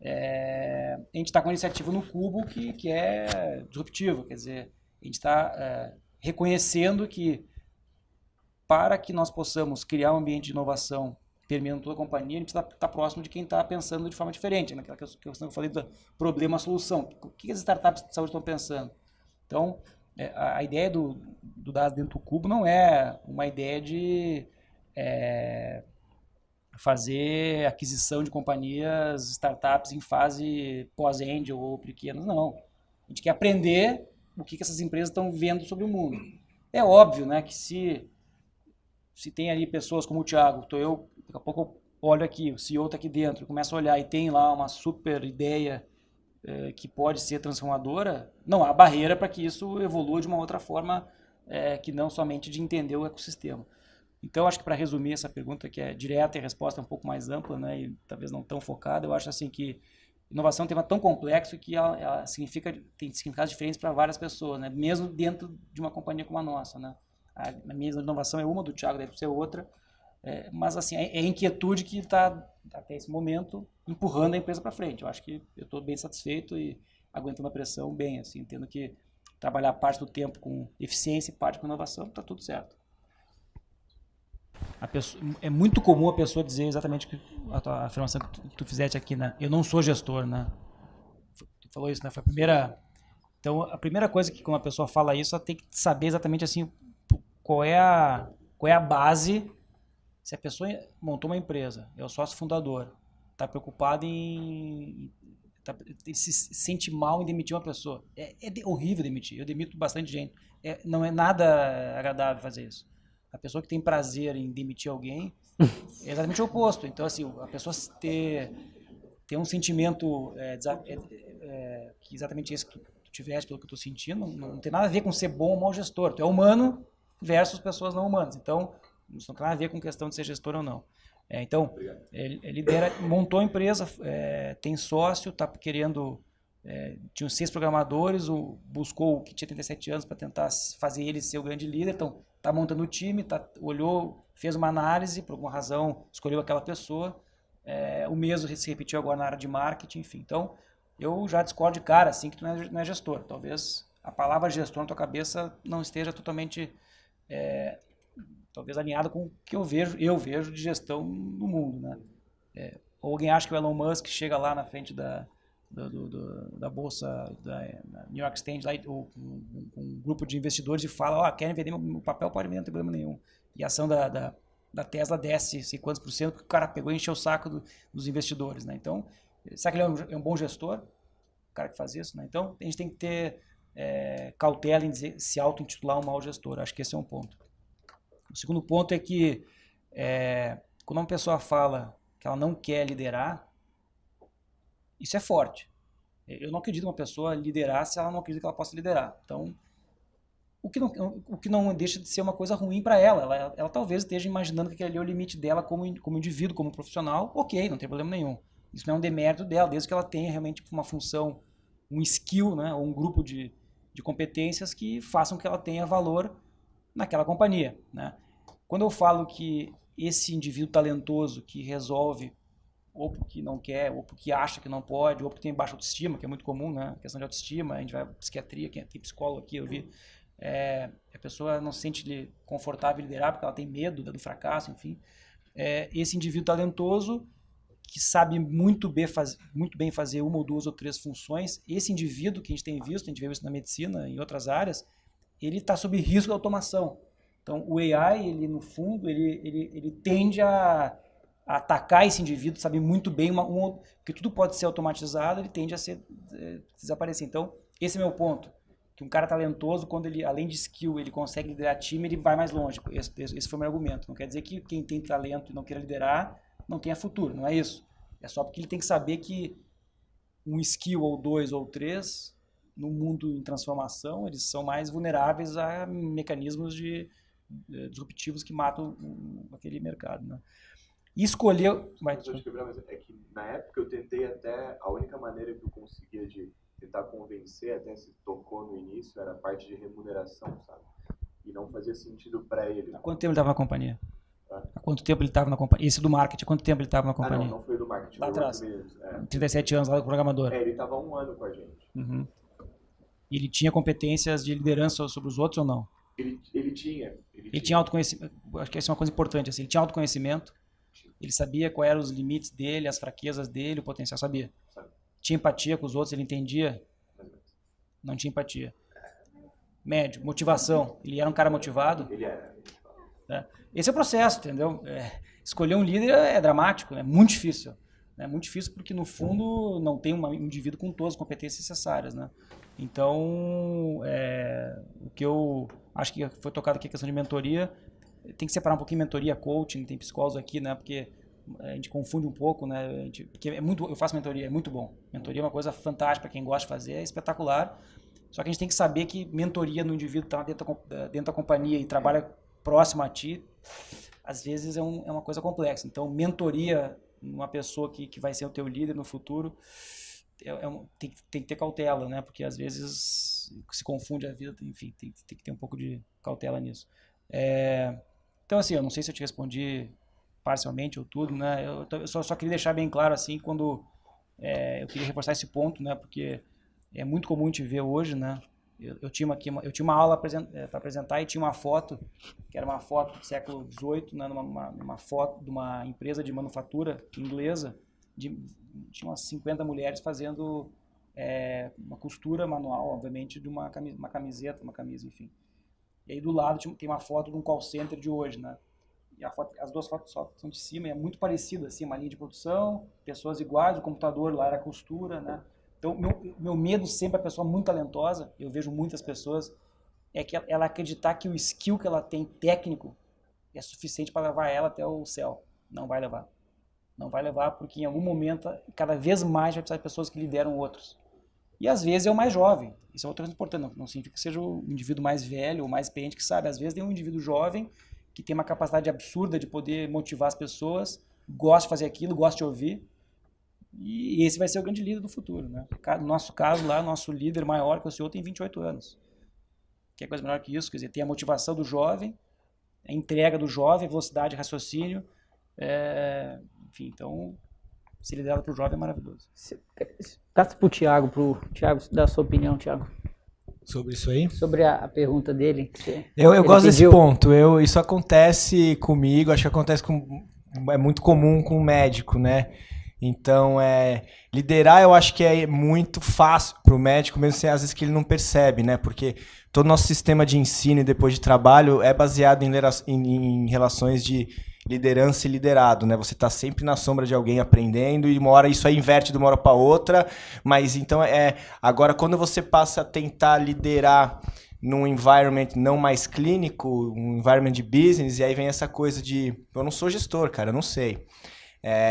A gente está com uma iniciativa no Cubo que é disruptiva, quer dizer, a gente está reconhecendo que para que nós possamos criar um ambiente de inovação permeando toda a companhia, a gente está próximo de quem está pensando de forma diferente, naquela questão que eu falei do problema-solução. O que as startups de saúde estão pensando? Então, a ideia do DAS dentro do Cubo não é uma ideia de fazer aquisição de companhias, startups em fase pós-angel ou pequenas, não. A gente quer aprender o que essas empresas estão vendo sobre o mundo. É óbvio, né, que se tem ali pessoas como o Thiago, daqui a pouco eu olho aqui, o CEO está aqui dentro, começa a olhar e tem lá uma super ideia que pode ser transformadora, não há barreira para que isso evolua de uma outra forma que não somente de entender o ecossistema. Então, acho que para resumir essa pergunta, que é direta e a resposta é um pouco mais ampla, né, e talvez não tão focada, eu acho assim que inovação é um tema tão complexo que ela tem significados diferentes para várias pessoas, né, mesmo dentro de uma companhia como a nossa, né. A minha inovação é uma, do Thiago deve ser outra, mas assim, é a inquietude que está, até esse momento, empurrando a empresa para frente. Eu acho que eu estou bem satisfeito e aguentando a pressão bem, assim, tendo que trabalhar parte do tempo com eficiência e parte com inovação, está tudo certo. É muito comum a pessoa dizer exatamente a afirmação que tu fizeste aqui, né? Eu não sou gestor, né? Tu falou isso, né? Foi a primeira... Então, a primeira coisa que quando a pessoa fala isso, ela tem que saber exatamente assim qual é a base. Se a pessoa montou uma empresa, é o sócio fundador, está preocupado se sente mal em demitir uma pessoa. É horrível demitir. Eu demito bastante gente. Não é nada agradável fazer isso. A pessoa que tem prazer em demitir alguém é exatamente o oposto. Então, assim, a pessoa ter um sentimento que exatamente esse que tu tiveste, pelo que eu estou sentindo, não tem nada a ver com ser bom ou mau gestor. Tu é humano versus pessoas não humanas. Então, isso não tem nada a ver com questão de ser gestor ou não. Então, ele montou a empresa, tem sócio, está querendo... tinha 6 programadores, buscou o que tinha 37 anos para tentar fazer ele ser o grande líder. Então, está montando o time, olhou, fez uma análise, por alguma razão escolheu aquela pessoa. O mesmo se repetiu agora na área de marketing, enfim. Então, eu já discordo de cara, assim, que tu não é gestor. Talvez a palavra gestor na tua cabeça não esteja totalmente, talvez alinhada com o que eu vejo de gestão no mundo, né? Ou alguém acha que o Elon Musk chega lá na frente da bolsa da New York Exchange lá, com um grupo de investidores e fala, querem vender meu papel, pode vender, não tem problema nenhum. E a ação da Tesla desce sei quantos por cento, porque o cara pegou e encheu o saco dos investidores, né? Então, será que ele é um bom gestor? O cara que faz isso, né? Então, a gente tem que ter cautela em se auto-intitular um mau gestor. Acho que esse é um ponto. O segundo ponto é que quando uma pessoa fala que ela não quer liderar, isso é forte. Eu não acredito em uma pessoa liderar se ela não acredita que ela possa liderar. Então, o que não deixa de ser uma coisa ruim para ela. Ela talvez esteja imaginando que aquele ali é o limite dela como indivíduo, como profissional. Ok, não tem problema nenhum. Isso não é um demérito dela, desde que ela tenha realmente uma função, um skill, né, ou um grupo de competências que façam que ela tenha valor naquela companhia, né? Quando eu falo que esse indivíduo talentoso que resolve ou porque não quer, ou porque acha que não pode, ou porque tem baixa autoestima, que é muito comum, né? A questão de autoestima, a gente vai para psiquiatria, tem psicólogo aqui, eu vi, a pessoa não se sente confortável em liderar porque ela tem medo do fracasso, enfim. Esse indivíduo talentoso que sabe muito bem fazer uma ou duas ou três funções, esse indivíduo que a gente vê isso na medicina, em outras áreas, ele está sob risco de automação. Então, o AI, ele no fundo, ele tende a atacar esse indivíduo, sabe muito bem, porque tudo pode ser automatizado, ele tende a desaparecer. Então, esse é o meu ponto, que um cara talentoso, quando ele, além de skill, ele consegue liderar time, ele vai mais longe. Esse foi o meu argumento. Não quer dizer que quem tem talento e não queira liderar, não tenha futuro, não é isso. É só porque ele tem que saber que um skill ou dois ou três, no mundo em transformação, eles são mais vulneráveis a mecanismos disruptivos que matam aquele mercado, né? E escolheu... É que na época eu tentei até, a única maneira que eu conseguia de tentar convencer, até se tocou no início, era a parte de remuneração, sabe? E não fazia sentido para ele. Há quanto tempo ele estava na companhia? Há quanto tempo ele estava na companhia? Esse do marketing, há quanto tempo ele estava na companhia? Não foi do marketing. Lá atrás. 37 anos, lá do programador. Ele estava há 1 ano com a gente. Uhum. E ele tinha competências de liderança sobre os outros ou não? Ele tinha. Ele tinha autoconhecimento. Acho que essa é uma coisa importante. Assim, ele tinha autoconhecimento. Ele sabia quais eram os limites dele, as fraquezas dele, o potencial. Sabia. Tinha empatia com os outros, ele entendia. Não tinha empatia. Médio, motivação. Ele era um cara motivado. Ele era. Esse é o processo, entendeu? Escolher um líder é dramático, é muito difícil. É muito difícil porque, no fundo, não tem um indivíduo com todas as competências necessárias, né? Então, o que eu acho que foi tocado aqui a questão de mentoria, tem que separar um pouquinho mentoria, coaching, tem psicólogos aqui, né? Porque a gente confunde um pouco, né? Porque eu faço mentoria, é muito bom. Mentoria é uma coisa fantástica para quem gosta de fazer, é espetacular. Só que a gente tem que saber que mentoria no indivíduo que está dentro da companhia e trabalha próximo a ti, às vezes é uma coisa complexa. Então, mentoria numa pessoa que vai ser o teu líder no futuro, tem que ter cautela, né? Porque às vezes se confunde a vida, enfim, tem que ter um pouco de cautela nisso. Então, assim, eu não sei se eu te respondi parcialmente ou tudo, né? Eu só queria deixar bem claro, assim, quando eu queria reforçar esse ponto, né? Porque é muito comum a gente ver hoje, né? Eu tinha uma aula para apresentar e tinha uma foto, que era uma foto do século XVIII, né, numa foto de uma empresa de manufatura inglesa, tinha umas 50 mulheres fazendo uma costura manual, obviamente, de uma camiseta, uma camisa, enfim. E aí do lado tem uma foto de um call center de hoje, né? E as duas fotos só são de cima e é muito parecido, assim, uma linha de produção, pessoas iguais, o computador lá era costura, né? Então, meu medo sempre, a pessoa muito talentosa, eu vejo muitas pessoas, é que ela acreditar que o skill que ela tem técnico é suficiente para levar ela até o céu. Não vai levar. Não vai levar porque em algum momento, cada vez mais vai precisar de pessoas que lideram outros. E às vezes é o mais jovem. Isso é outra coisa importante. Não significa que seja o indivíduo mais velho ou mais experiente que sabe. Às vezes tem um indivíduo jovem que tem uma capacidade absurda de poder motivar as pessoas, gosta de fazer aquilo, gosta de ouvir. E esse vai ser o grande líder do futuro, né? No nosso caso lá, nosso líder maior que o senhor tem 28 anos. Que é coisa melhor que isso, quer dizer, tem a motivação do jovem, a entrega do jovem, a velocidade de raciocínio, enfim, então, se liderado para o jovem é maravilhoso. Passa para o Thiago dar a sua opinião, Thiago. Sobre isso aí? Sobre a pergunta dele. Eu gosto desse ponto. Isso acontece comigo, acho que acontece é muito comum com o médico, né? Então, liderar eu acho que é muito fácil para o médico, mesmo assim, às vezes que ele não percebe, né? Porque todo o nosso sistema de ensino e depois de trabalho é baseado em relações de liderança e liderado, né? Você está sempre na sombra de alguém aprendendo e uma hora isso aí inverte de uma hora para outra, mas então agora quando você passa a tentar liderar num environment não mais clínico, um environment de business, e aí vem essa coisa de eu não sou gestor, cara, eu não sei.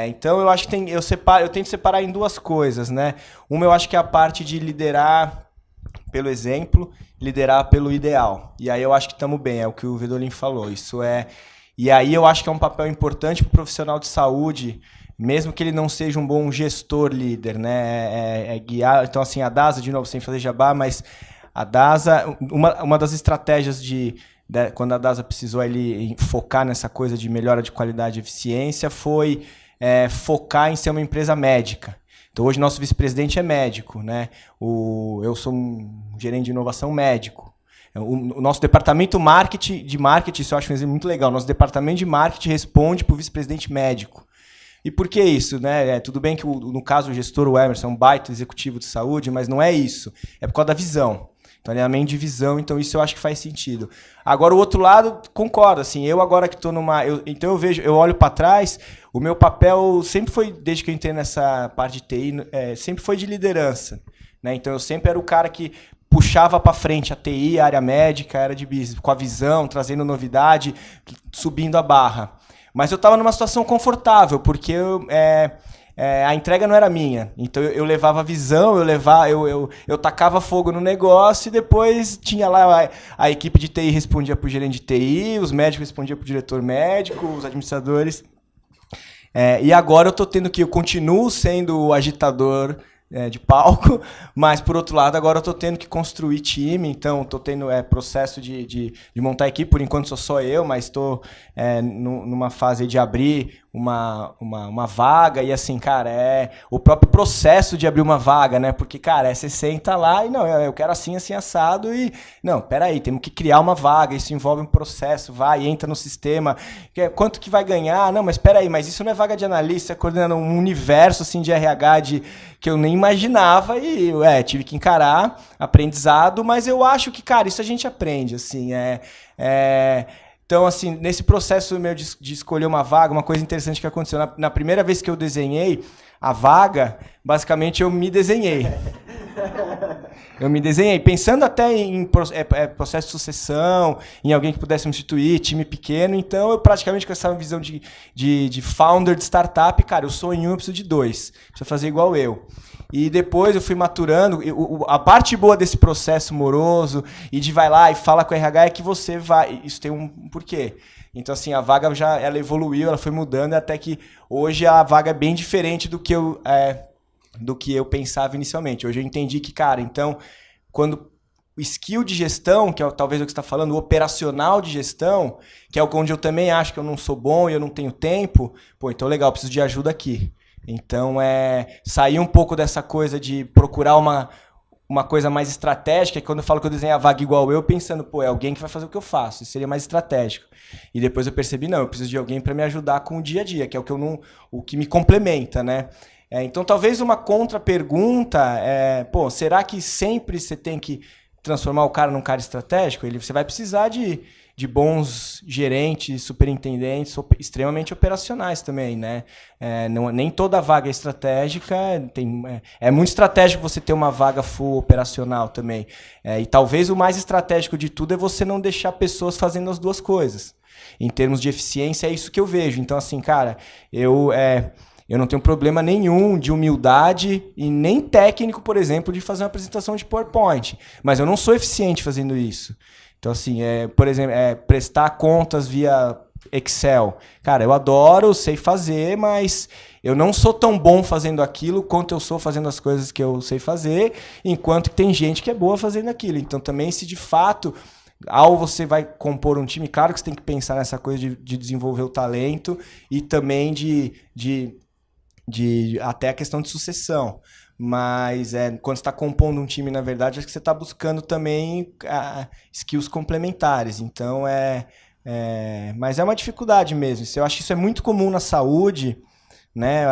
Então eu acho que eu tento separar em duas coisas, né? Uma eu acho que é a parte de liderar pelo exemplo, liderar pelo ideal. E aí eu acho que estamos bem, é o que o Vedolin falou. E aí eu acho que é um papel importante para o profissional de saúde, mesmo que ele não seja um bom gestor líder, né? Guiar. Então assim, a DASA, de novo, sem fazer jabá, mas a DASA, uma das estratégias quando a DASA precisou ali focar nessa coisa de melhora de qualidade e eficiência, foi focar em ser uma empresa médica. Então, hoje, nosso vice-presidente é médico, né? Eu sou um gerente de inovação médico. O nosso departamento de marketing, isso eu acho um exemplo muito legal, nosso departamento de marketing responde para o vice-presidente médico. E por que isso? Né? Tudo bem que, no caso, o gestor, o Emerson, é um baita executivo de saúde, mas não é isso. É por causa da visão. Então, alinhamento de visão, então isso eu acho que faz sentido. Agora, o outro lado, concordo. Assim, eu agora que estou numa... Então, eu olho para trás, o meu papel sempre foi, desde que eu entrei nessa parte de TI, sempre foi de liderança. Né? Então, eu sempre era o cara que puxava para frente a TI, a área médica, a área de business, com a visão, trazendo novidade, subindo a barra. Mas eu estava numa situação confortável, porque a entrega não era minha. Então eu levava a visão, eu tacava fogo no negócio e depois tinha lá a equipe de TI respondia para o gerente de TI, os médicos respondiam para o diretor médico, os administradores. E agora eu continuo sendo o agitador de palco, mas por outro lado agora eu estou tendo que construir time, então estou tendo processo de montar equipe, por enquanto sou só eu, mas estou numa fase de abrir uma vaga, e assim, cara, o próprio processo de abrir uma vaga, né, porque, cara, você senta lá e, não, eu quero assim, assim, assado, e, não, peraí, temos que criar uma vaga, isso envolve um processo, entra no sistema, quanto que vai ganhar, não, mas peraí, mas isso não é vaga de analista, é coordenando um universo, assim, de RH que eu nem imaginava, e, tive que encarar, aprendizado, mas eu acho que, cara, isso a gente aprende, assim, Então, assim, nesse processo meu de escolher uma vaga, uma coisa interessante que aconteceu, na primeira vez que eu desenhei a vaga, basicamente eu me desenhei. Eu me desenhei, pensando até em processo de sucessão, em alguém que pudesse me substituir, time pequeno, então eu praticamente com essa visão de founder de startup, cara, eu sou em um, eu preciso de dois, preciso fazer igual eu. E depois eu fui maturando. A parte boa desse processo moroso e de vai lá e fala com o RH é que você vai... Isso tem um porquê. Então, assim, a vaga ela evoluiu, ela foi mudando, até que hoje a vaga é bem diferente do que eu pensava inicialmente. Hoje eu entendi que, cara, então, quando o skill de gestão, que é talvez o que você está falando, o operacional de gestão, que é onde eu também acho que eu não sou bom e eu não tenho tempo, então legal, preciso de ajuda aqui. Então, sair um pouco dessa coisa de procurar uma coisa mais estratégica, que quando eu falo que eu desenho a vaga igual eu, pensando, é alguém que vai fazer o que eu faço, isso seria mais estratégico. E depois eu percebi, não, eu preciso de alguém para me ajudar com o dia a dia, que é o que me complementa, né? Então, talvez uma contra-pergunta será que sempre você tem que transformar o cara num cara estratégico? Você vai precisar de bons gerentes, superintendentes, extremamente operacionais também, né? Nem toda vaga é estratégica, é muito estratégico você ter uma vaga full operacional também. E talvez o mais estratégico de tudo é você não deixar pessoas fazendo as duas coisas. Em termos de eficiência, é isso que eu vejo. Então, assim, cara, eu não tenho problema nenhum de humildade e nem técnico, por exemplo, de fazer uma apresentação de PowerPoint. Mas eu não sou eficiente fazendo isso. Então, assim, por exemplo, prestar contas via Excel. Cara, eu adoro, sei fazer, mas eu não sou tão bom fazendo aquilo quanto eu sou fazendo as coisas que eu sei fazer, enquanto que tem gente que é boa fazendo aquilo. Então, também, se de fato, você vai compor um time, claro que você tem que pensar nessa coisa de desenvolver o talento e também de até a questão de sucessão. Mas quando você está compondo um time, na verdade, acho que você está buscando também skills complementares. Então, mas é uma dificuldade mesmo. Eu acho que isso é muito comum na saúde, né?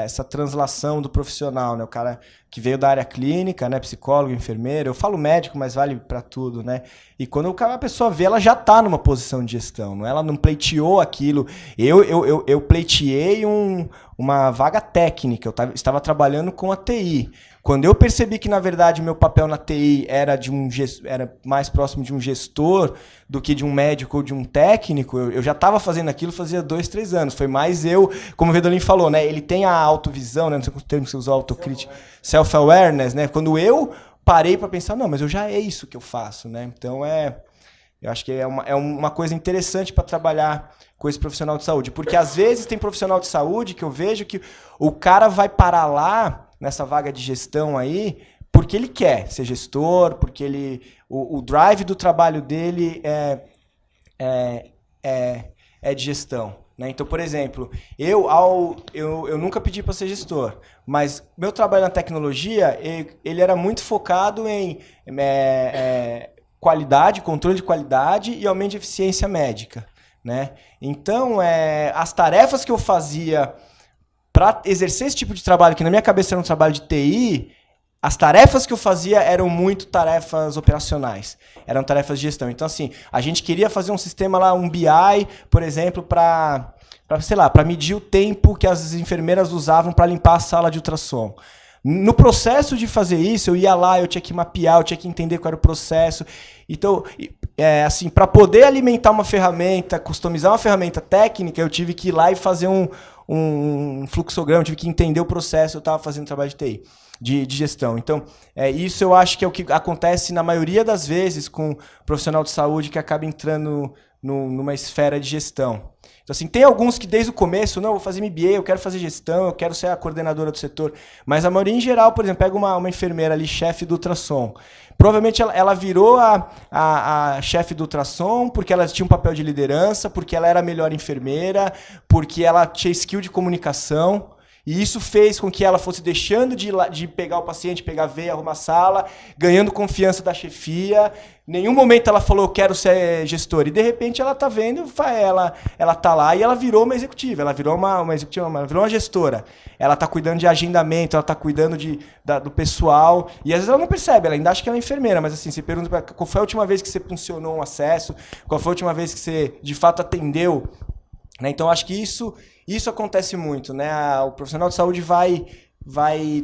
Essa translação do profissional, né? O cara que veio da área clínica, né? Psicólogo, enfermeiro. Eu falo médico, mas vale para tudo, né? E quando a pessoa vê, ela já está numa posição de gestão, não? Ela não pleiteou aquilo. Eu pleiteei uma vaga técnica, eu estava trabalhando com a TI. Quando eu percebi que, na verdade, meu papel na TI era mais próximo de um gestor do que de um médico ou de um técnico, eu já estava fazendo aquilo fazia 2, 3 anos. Foi mais como o Vedolin falou, né? Ele tem a autovisão, né? Não sei quanto termo você usou, autocrítica, self-awareness, né? Quando eu parei para pensar, não, mas é isso que eu faço, né? Então, eu acho que é uma coisa interessante para trabalhar com esse profissional de saúde. Porque, às vezes, tem profissional de saúde que eu vejo que o cara vai parar lá, nessa vaga de gestão aí, porque ele quer ser gestor, porque o drive do trabalho dele é de gestão. Né? Então, por exemplo, eu nunca pedi para ser gestor, mas meu trabalho na tecnologia, ele era muito focado em qualidade, controle de qualidade e aumento de eficiência médica. Né? Então, as tarefas que eu fazia para exercer esse tipo de trabalho, que na minha cabeça era um trabalho de TI, as tarefas que eu fazia eram muito tarefas operacionais, eram tarefas de gestão. Então, assim, a gente queria fazer um sistema lá, um BI, por exemplo, para medir o tempo que as enfermeiras usavam para limpar a sala de ultrassom. No processo de fazer isso, eu ia lá, eu tinha que mapear, eu tinha que entender qual era o processo. Então, assim, para poder alimentar uma ferramenta, customizar uma ferramenta técnica, eu tive que ir lá e fazer um fluxograma, eu tive que entender o processo, eu estava fazendo trabalho de TI, de gestão. Então, isso eu acho que é o que acontece na maioria das vezes com o profissional de saúde que acaba entrando numa esfera de gestão. Então, assim, tem alguns que desde o começo, não, eu vou fazer MBA, eu quero fazer gestão, eu quero ser a coordenadora do setor. Mas a maioria em geral, por exemplo, pega uma enfermeira ali, chefe do ultrassom. Provavelmente ela virou a chefe do ultrassom porque ela tinha um papel de liderança, porque ela era a melhor enfermeira, porque ela tinha skill de comunicação. E isso fez com que ela fosse deixando de pegar o paciente, pegar a veia, arrumar a sala, ganhando confiança da chefia. Em nenhum momento ela falou, eu quero ser gestora. E de repente ela está vendo, ela está lá e ela virou uma executiva. Ela virou uma executiva, ela virou uma gestora. Ela está cuidando de agendamento, ela está cuidando do pessoal. E às vezes ela não percebe, ela ainda acha que ela é enfermeira. Mas assim, você pergunta pra ela, qual foi a última vez que você funcionou um acesso? Qual foi a última vez que você de fato atendeu? Né? Então acho que isso acontece muito, né? O profissional de saúde vai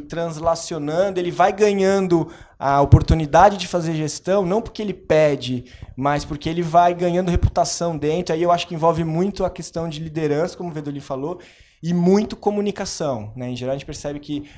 translacionando, ele vai ganhando a oportunidade de fazer gestão, não porque ele pede, mas porque ele vai ganhando reputação dentro. Aí eu acho que envolve muito a questão de liderança, como o Vedolin falou, e muito comunicação. Né? Em geral, a gente percebe que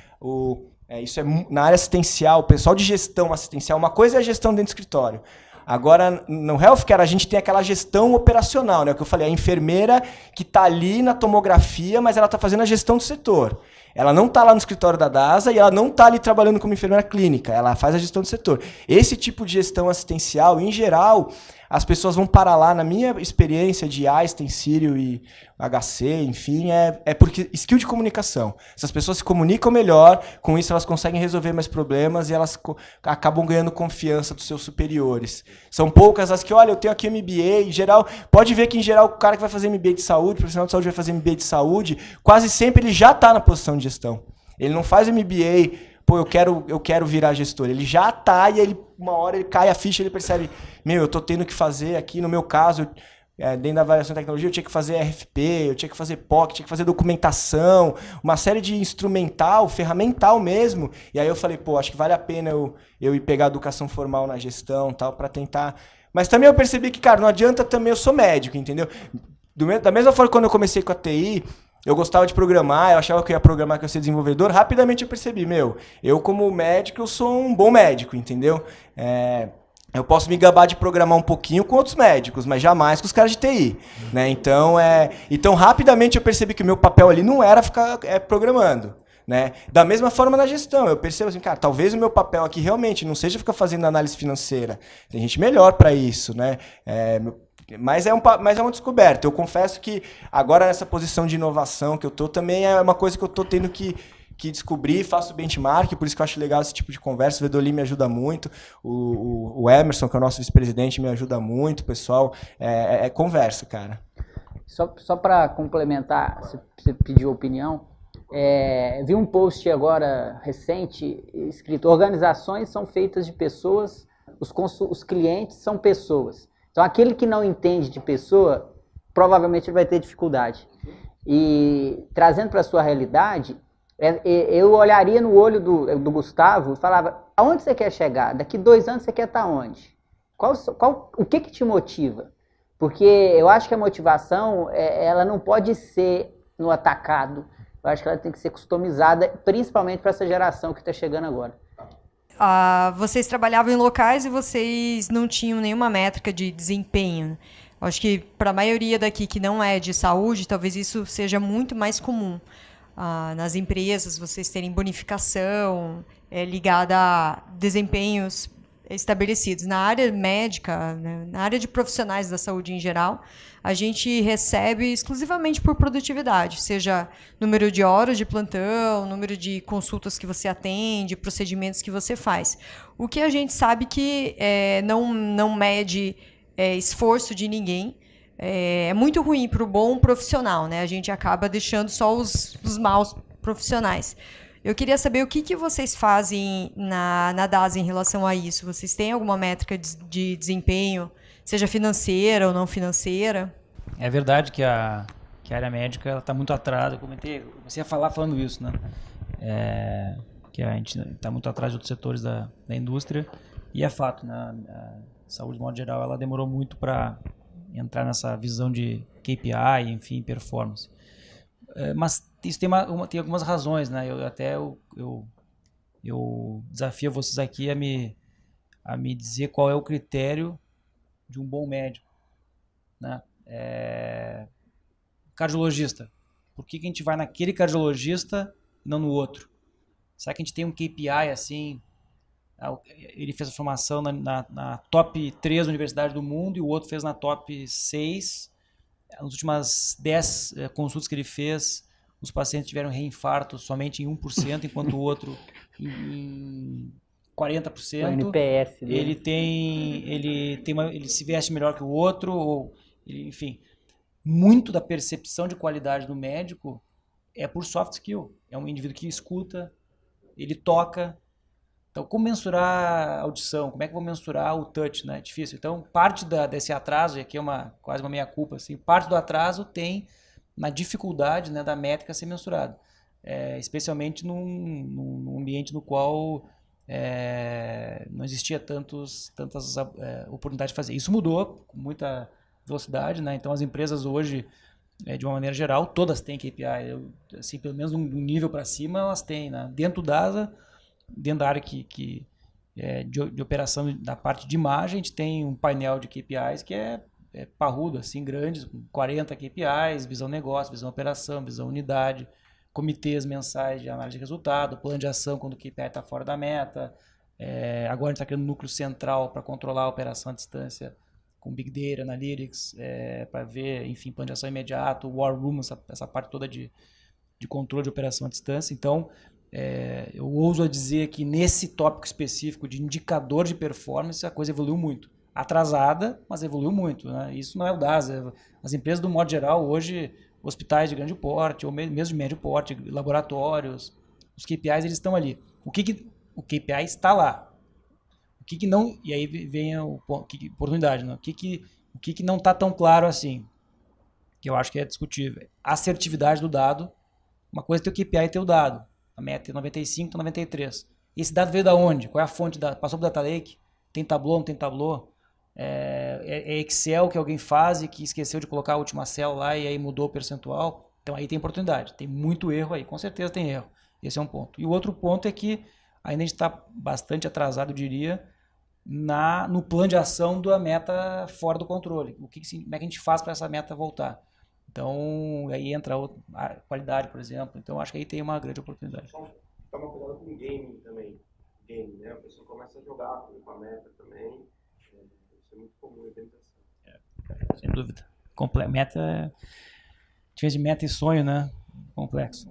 isso é na área assistencial, o pessoal de gestão assistencial, uma coisa é a gestão dentro do escritório. Agora, no healthcare, a gente tem aquela gestão operacional, né? O que eu falei, a enfermeira que está ali na tomografia, mas ela está fazendo a gestão do setor. Ela não está lá no escritório da DASA e ela não está ali trabalhando como enfermeira clínica, ela faz a gestão do setor. Esse tipo de gestão assistencial, em geral, as pessoas vão parar lá, na minha experiência de Einstein, Sírio e HC, enfim, porque skill de comunicação. Se as pessoas se comunicam melhor, com isso elas conseguem resolver mais problemas e elas acabam ganhando confiança dos seus superiores. São poucas as que, olha, eu tenho aqui MBA, em geral, pode ver que em geral o cara que vai fazer MBA de saúde, o profissional de saúde vai fazer MBA de saúde, quase sempre ele já está na posição de gestão. Ele não faz MBA, pô, eu quero virar gestor. Ele já está e uma hora ele cai a ficha, ele percebe, eu estou tendo que fazer aqui, no meu caso, dentro da avaliação de tecnologia, eu tinha que fazer RFP, eu tinha que fazer POC, tinha que fazer documentação, uma série de instrumental, ferramental mesmo. E aí eu falei, pô, acho que vale a pena eu ir pegar a educação formal na gestão, tal, para tentar. Mas também eu percebi que, cara, não adianta também, eu sou médico, entendeu? Da mesma forma que quando eu comecei com a TI, eu gostava de programar, eu achava que eu ia programar, que eu ia ser desenvolvedor, rapidamente eu percebi, eu como médico, eu sou um bom médico, entendeu? Eu posso me gabar de programar um pouquinho com outros médicos, mas jamais com os caras de TI. Né? Então, rapidamente eu percebi que o meu papel ali não era ficar programando. Né? Da mesma forma na gestão, eu percebo assim, cara, talvez o meu papel aqui realmente não seja ficar fazendo análise financeira. Tem gente melhor para isso, né? Mas é uma descoberta. Eu confesso que agora nessa posição de inovação que eu tô, também é uma coisa que eu tô tendo que descobrir, faço benchmark, por isso que eu acho legal esse tipo de conversa. O Vedolin me ajuda muito, o Emerson, que é o nosso vice-presidente, me ajuda muito, pessoal. É conversa, cara. Só para complementar, você pediu opinião, vi um post agora recente escrito: organizações são feitas de pessoas, os clientes são pessoas. Então aquele que não entende de pessoa, provavelmente vai ter dificuldade. E trazendo para a sua realidade, eu olharia no olho do Gustavo e falava, aonde você quer chegar? Daqui 2 anos você quer estar onde? O que te motiva? Porque eu acho que a motivação, ela não pode ser no atacado. Eu acho que ela tem que ser customizada, principalmente para essa geração que está chegando agora. Vocês trabalhavam em locais e vocês não tinham nenhuma métrica de desempenho. Acho que para a maioria daqui que não é de saúde, talvez isso seja muito mais comum. Nas empresas, vocês terem bonificação ligada a desempenhos estabelecidos. Na área médica, né, na área de profissionais da saúde em geral, a gente recebe exclusivamente por produtividade, seja número de horas de plantão, número de consultas que você atende, procedimentos que você faz. O que a gente sabe que não mede esforço de ninguém. É muito ruim para o bom profissional, né? A gente acaba deixando só os maus profissionais. Eu queria saber o que vocês fazem na DASA em relação a isso. Vocês têm alguma métrica de desempenho, seja financeira ou não financeira? É verdade que a área médica está muito atrás. Eu comecei a falar falando isso, né? Que a gente está muito atrás de outros setores da indústria. E é fato, né? A saúde, de modo geral, ela demorou muito para entrar nessa visão de KPI, enfim, performance. Mas isso tem algumas razões, né? Eu desafio vocês aqui a me dizer qual é o critério de um bom médico, né? Cardiologista. Por que a gente vai naquele cardiologista e não no outro? Será que a gente tem um KPI assim? Ele fez a formação na top 3 universidades do mundo e o outro fez na top 6. Nas últimas 10 consultas que ele fez, os pacientes tiveram reinfarto somente em 1%, enquanto o outro em 40%. O NPS dele. Ele se veste melhor que o outro, enfim. Muito da percepção de qualidade do médico é por soft skill. É um indivíduo que escuta, ele toca. Então, como mensurar a audição? Como é que eu vou mensurar o touch? Né? É difícil. Então, parte desse atraso, e aqui é quase uma meia-culpa, assim, parte do atraso tem na dificuldade, né, da métrica ser mensurada. Especialmente num ambiente no qual não existia tantas oportunidades de fazer. Isso mudou com muita velocidade, né? Então, as empresas hoje, de uma maneira geral, todas têm KPI. Assim, pelo menos um nível para cima, elas têm. Né? Dentro da área de operação da parte de imagem, a gente tem um painel de KPIs que é parrudo, assim, grande, com 40 KPIs, visão negócio, visão operação, visão unidade, comitês mensais de análise de resultado, plano de ação quando o KPI está fora da meta. Agora a gente está criando um núcleo central para controlar a operação à distância com Big Data, Analytics, para ver, enfim, plano de ação imediato, War Room, essa parte toda de controle de operação à distância. Então, eu ouso a dizer que nesse tópico específico de indicador de performance, a coisa evoluiu muito. Atrasada, mas evoluiu muito. Né? Isso não é o DASA. As empresas, do modo geral, hoje, hospitais de grande porte, ou mesmo de médio porte, laboratórios, os KPIs eles estão ali. O KPI está lá. O que não... E aí vem a oportunidade. Né? O que não está tão claro assim? Que eu acho que é discutível. A assertividade do dado. Uma coisa é ter o KPI e ter o dado. A meta é 95, 93. Esse dado veio da onde? Qual é a fonte? Passou para o Data Lake? Tem Tableau, não tem Tableau? É Excel que alguém faz e que esqueceu de colocar a última célula lá e aí mudou o percentual? Então aí tem oportunidade. Tem muito erro aí. Com certeza tem erro. Esse é um ponto. E o outro ponto é que ainda a gente está bastante atrasado, eu diria, no plano de ação da meta fora do controle. Como é que a gente faz para essa meta voltar? Então, aí entra a qualidade, por exemplo. Então, acho que aí tem uma grande oportunidade. Toma cuidado com o gaming também. Né? A pessoa começa a jogar com a meta também. Isso é muito comum em tentação. Sem dúvida. Meta, diferença de meta e sonho, né? Complexo.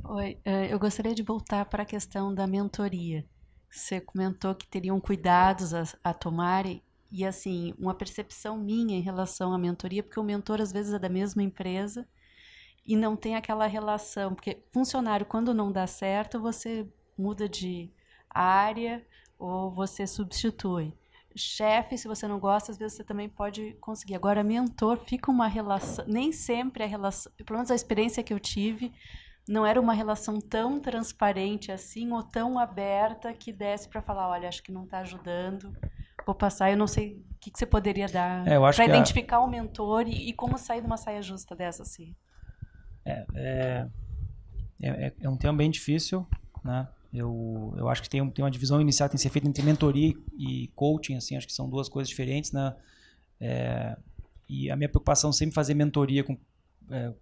Oi, eu gostaria de voltar para a questão da mentoria. Você comentou que teriam cuidados a tomarem. E, assim, uma percepção minha em relação à mentoria, porque o mentor, às vezes, é da mesma empresa e não tem aquela relação. Porque funcionário, quando não dá certo, você muda de área ou você substitui. Chefe, se você não gosta, às vezes você também pode conseguir. Agora, mentor, fica uma relação... Nem sempre a relação... Pelo menos a experiência que eu tive, não era uma relação tão transparente assim ou tão aberta que desse para falar, olha, acho que não está ajudando... Vou passar, eu não sei o que você poderia dar para identificar o mentor e como sair de uma saia justa dessa, assim. É um tema bem difícil, né? Eu acho que tem uma divisão inicial que tem que ser feita entre mentoria e coaching, assim, acho que são duas coisas diferentes, né? E a minha preocupação é sempre fazer mentoria com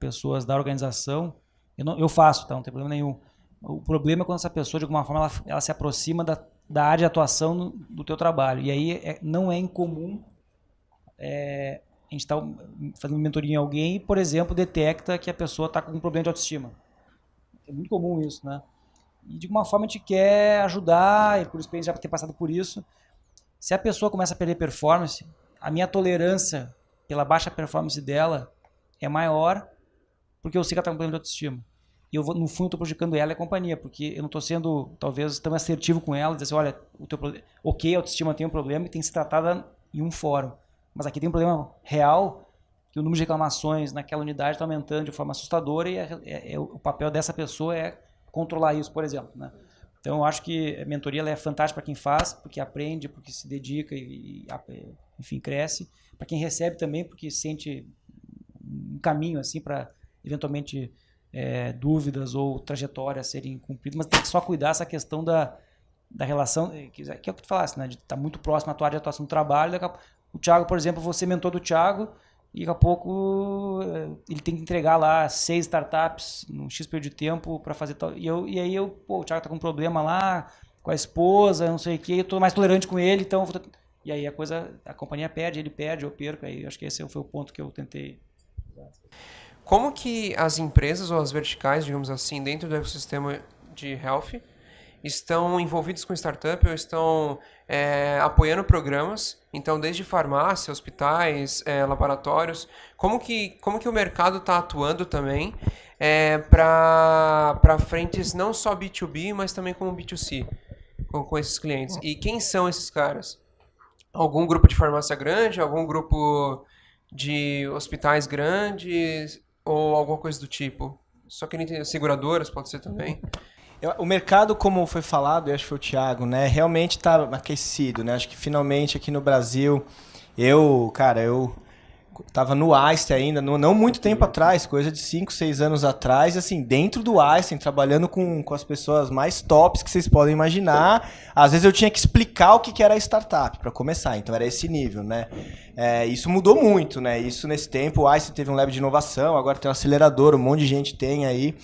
pessoas da organização. Eu faço, tá? Não tem problema nenhum. O problema é quando essa pessoa, de alguma forma, ela se aproxima da área de atuação do teu trabalho. E aí não é incomum a gente está fazendo mentoria em alguém e, por exemplo, detecta que a pessoa está com um problema de autoestima. É muito comum isso, né? E de alguma forma a gente quer ajudar, e por experiência já ter passado por isso. Se a pessoa começa a perder performance, a minha tolerância pela baixa performance dela é maior, porque eu sei que ela está com um problema de autoestima. E eu, no fundo, estou prejudicando ela e a companhia, porque eu não estou sendo, talvez, tão assertivo com ela, dizer assim, olha, ok, a autoestima tem um problema e tem que ser tratada em um fórum. Mas aqui tem um problema real, que o número de reclamações naquela unidade está aumentando de forma assustadora e o papel dessa pessoa é controlar isso, por exemplo, né? Então, eu acho que a mentoria ela é fantástica para quem faz, porque aprende, porque se dedica e enfim, cresce. Para quem recebe também, porque sente um caminho assim para, eventualmente, dúvidas ou trajetórias serem cumpridas, mas tem que só cuidar essa questão da relação, que é o que tu falaste, né? De estar muito próximo à tua área de atuação do trabalho. O Thiago, por exemplo, você mentor do Thiago, e daqui a pouco ele tem que entregar lá 6 startups num X período de tempo para fazer tal. E aí o Thiago tá com um problema lá com a esposa, não sei o que, eu tô mais tolerante com ele, então e aí a companhia perde, ele perde, eu perco, aí acho que esse foi o ponto que eu tentei. Como que as empresas ou as verticais, digamos assim, dentro do ecossistema de health estão envolvidos com startup ou estão apoiando programas, então desde farmácia, hospitais, laboratórios, como que o mercado está atuando também para frentes não só B2B, mas também como B2C, com esses clientes? E quem são esses caras? Algum grupo de farmácia grande, algum grupo de hospitais grandes ou alguma coisa do tipo? Só que seguradoras pode ser também. O mercado, como foi falado, eu acho que foi o Thiago, né, realmente está aquecido, né? Acho que finalmente aqui no Brasil, eu estava no Einstein ainda, não muito tempo atrás, coisa de 5, 6 anos atrás, assim, dentro do Einstein, trabalhando com as pessoas mais tops que vocês podem imaginar. Às vezes eu tinha que explicar o que era startup para começar, então era esse nível, né? Isso mudou muito, né? Isso nesse tempo, o Einstein teve um lab de inovação, agora tem um acelerador, um monte de gente tem aí.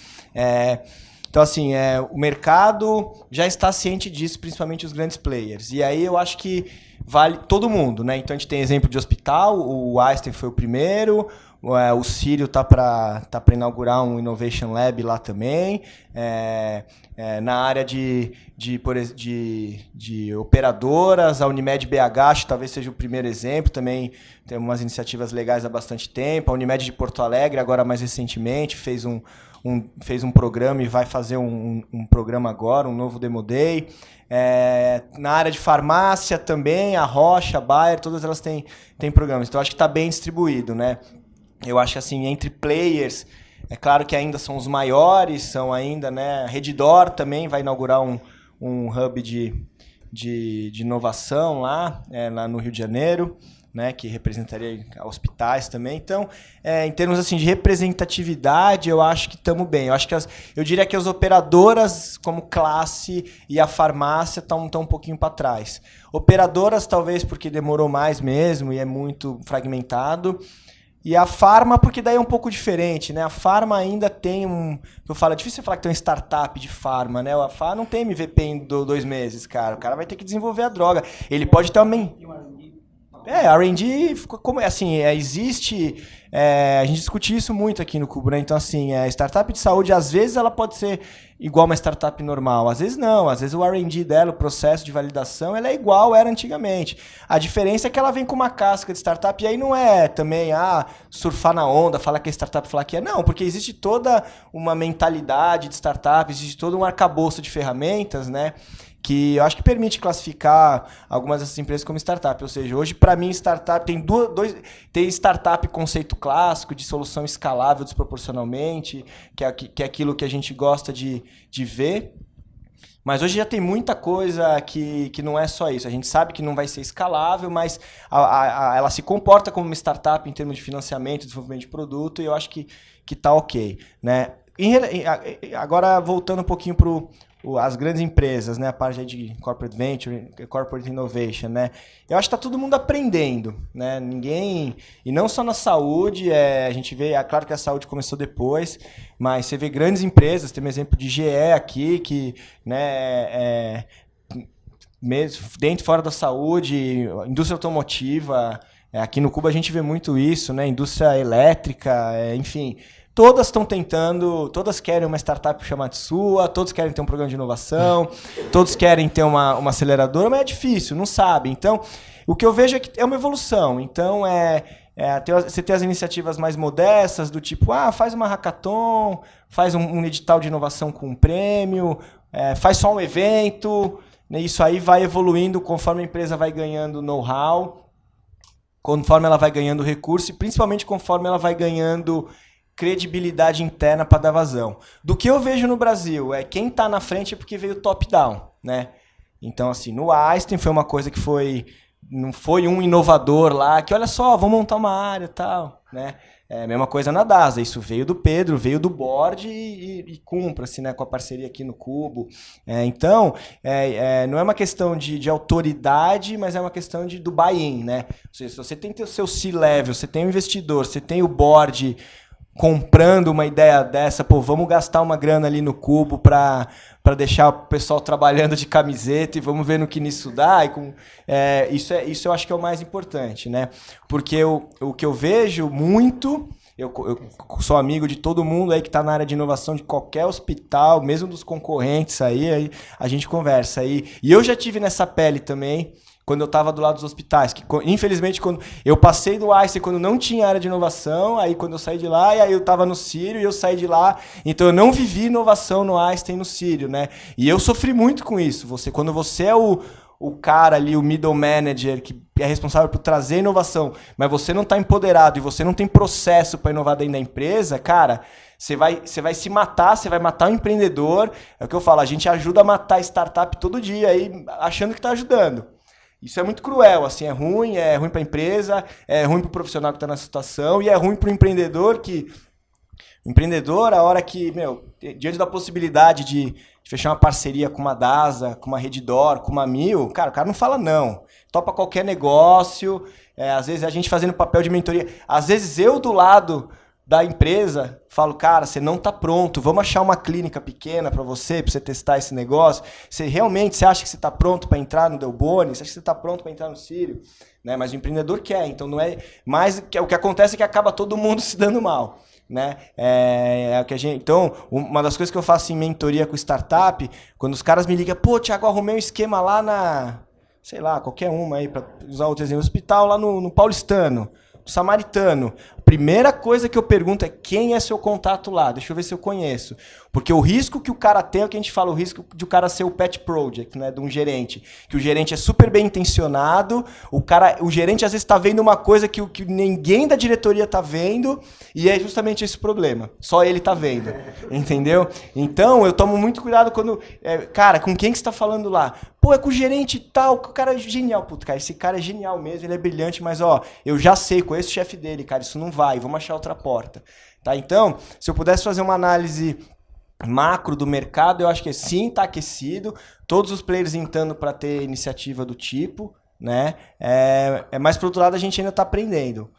Então, assim, o mercado já está ciente disso, principalmente os grandes players. E aí eu acho que vale todo mundo, né? Então a gente tem exemplo de hospital, o Einstein foi o primeiro, o Sírio tá para inaugurar um Innovation Lab lá também. Na área de operadoras, a Unimed BH acho que talvez seja o primeiro exemplo, também tem umas iniciativas legais há bastante tempo. A Unimed de Porto Alegre, agora mais recentemente, fez um programa e vai fazer um programa agora, um novo Demo Day. Na área de farmácia também, a Rocha, a Bayer, todas elas têm programas. Então, acho que está bem distribuído, né? Eu acho que, assim, entre players, é claro que ainda são os maiores, são ainda, né? A Redditor também vai inaugurar um hub de inovação lá no Rio de Janeiro, né, que representaria hospitais também. Então, em termos assim de representatividade, eu acho que estamos bem. Eu diria que as operadoras como classe e a farmácia estão um pouquinho para trás. Operadoras talvez porque demorou mais mesmo e é muito fragmentado. E a farma, porque daí é um pouco diferente, né? A farma ainda tem é difícil você falar que tem uma startup de farma, né? A farma não tem MVP em 2 meses, cara. O cara vai ter que desenvolver a droga. Ele pode ter uma... R&D, assim, existe... a gente discute isso muito aqui no Cubo, né? Então, assim, startup de saúde, às vezes ela pode ser igual uma startup normal, às vezes não. Às vezes o R&D dela, o processo de validação, ela é igual era antigamente. A diferença é que ela vem com uma casca de startup, e aí não é também, surfar na onda, falar que é startup, falar que é. Não, porque existe toda uma mentalidade de startup, existe todo um arcabouço de ferramentas, né? Que eu acho que permite classificar algumas dessas empresas como startup. Ou seja, hoje, para mim, startup tem startup conceito clássico de solução escalável desproporcionalmente, que é aquilo que a gente gosta de ver. Mas hoje já tem muita coisa que não é só isso. A gente sabe que não vai ser escalável, mas ela se comporta como uma startup em termos de financiamento, desenvolvimento de produto, e eu acho que está ok, né? Agora, voltando um pouquinho para as grandes empresas, né, a parte de corporate venture, corporate innovation, né, eu acho que está todo mundo aprendendo, né, e não só na saúde, a gente vê, claro que a saúde começou depois, mas você vê grandes empresas, tem um exemplo de GE aqui, que, né, mesmo, dentro e fora da saúde, indústria automotiva, aqui no Cubo a gente vê muito isso, né? Indústria elétrica, enfim, todas estão tentando, todas querem uma startup chamada sua, todos querem ter um programa de inovação, todos querem ter uma aceleradora, mas é difícil, não sabe. Então, o que eu vejo é que é uma evolução. Então, você tem as iniciativas mais modestas, do tipo, faz uma hackathon, faz um edital de inovação com um prêmio, faz só um evento, né? Isso aí vai evoluindo conforme a empresa vai ganhando know-how, conforme ela vai ganhando recurso e principalmente conforme ela vai ganhando credibilidade interna para dar vazão. Do que eu vejo no Brasil, quem está na frente é porque veio top-down, né? Então, assim, no Einstein foi uma coisa que não foi um inovador lá, que olha só, vamos montar uma área e tal, né? A mesma coisa na DASA, isso veio do Pedro, veio do board e cumpra-se, né, com a parceria aqui no Cubo. Então, não é uma questão de autoridade, mas é uma questão do buy-in, né? Ou seja, se você tem o seu C-level, você tem o investidor, você tem o board comprando uma ideia dessa, vamos gastar uma grana ali no Cubo para deixar o pessoal trabalhando de camiseta e vamos ver no que nisso dá. Isso eu acho que é o mais importante, né? Porque o que eu vejo muito, eu sou amigo de todo mundo aí que está na área de inovação de qualquer hospital, mesmo dos concorrentes aí a gente conversa. E eu já tive nessa pele também, quando eu estava do lado dos hospitais, que infelizmente quando eu passei do Einstein quando não tinha área de inovação, aí quando eu saí de lá, e aí eu estava no Sírio e eu saí de lá, então eu não vivi inovação no Einstein e no Sírio, né? E eu sofri muito com isso. Quando você é o cara ali, o middle manager, que é responsável por trazer inovação, mas você não está empoderado e você não tem processo para inovar dentro da empresa, cara, você vai se matar, você vai matar o empreendedor. É o que eu falo, a gente ajuda a matar a startup todo dia aí, achando que está ajudando. Isso é muito cruel, assim, é ruim para a empresa, é ruim para o profissional que está na situação e é ruim para o empreendedor o empreendedor, a hora que, diante da possibilidade de fechar uma parceria com uma DASA, com uma Redditor, com uma Mil, cara, o cara não fala não, topa qualquer negócio, às vezes a gente fazendo papel de mentoria, às vezes eu do lado da empresa, falo, cara, você não está pronto, vamos achar uma clínica pequena para você testar esse negócio. Você acha que você está pronto para entrar no Delboni? Você acha que você está pronto para entrar no Sírio? Né? Mas o empreendedor quer, então não é mais... O que acontece é que acaba todo mundo se dando mal. Né? Então, uma das coisas que eu faço em mentoria com startup, quando os caras me ligam, Thiago, arrumei um esquema lá sei lá, qualquer uma aí, para usar outro exemplo, hospital lá no Paulistano, no Samaritano. A primeira coisa que eu pergunto é quem é seu contato lá? Deixa eu ver se eu conheço. Porque o risco que o cara tem é o que a gente fala, o risco de o cara ser o pet project, né, de um gerente. Que o gerente é super bem intencionado, o gerente às vezes está vendo uma coisa que ninguém da diretoria está vendo, e é justamente esse o problema. Só ele está vendo. Entendeu? Então, eu tomo muito cuidado quando... cara, com quem que você está falando lá? É com o gerente e tal, que o cara é genial. Puta, cara, esse cara é genial mesmo, ele é brilhante, mas eu já sei, conheço o chefe dele, cara, isso não vai, vamos achar outra porta. Tá? Então, se eu pudesse fazer uma análise macro do mercado, eu acho que sim, está aquecido, todos os players entrando para ter iniciativa do tipo, né? Mas, por outro lado, a gente ainda está aprendendo.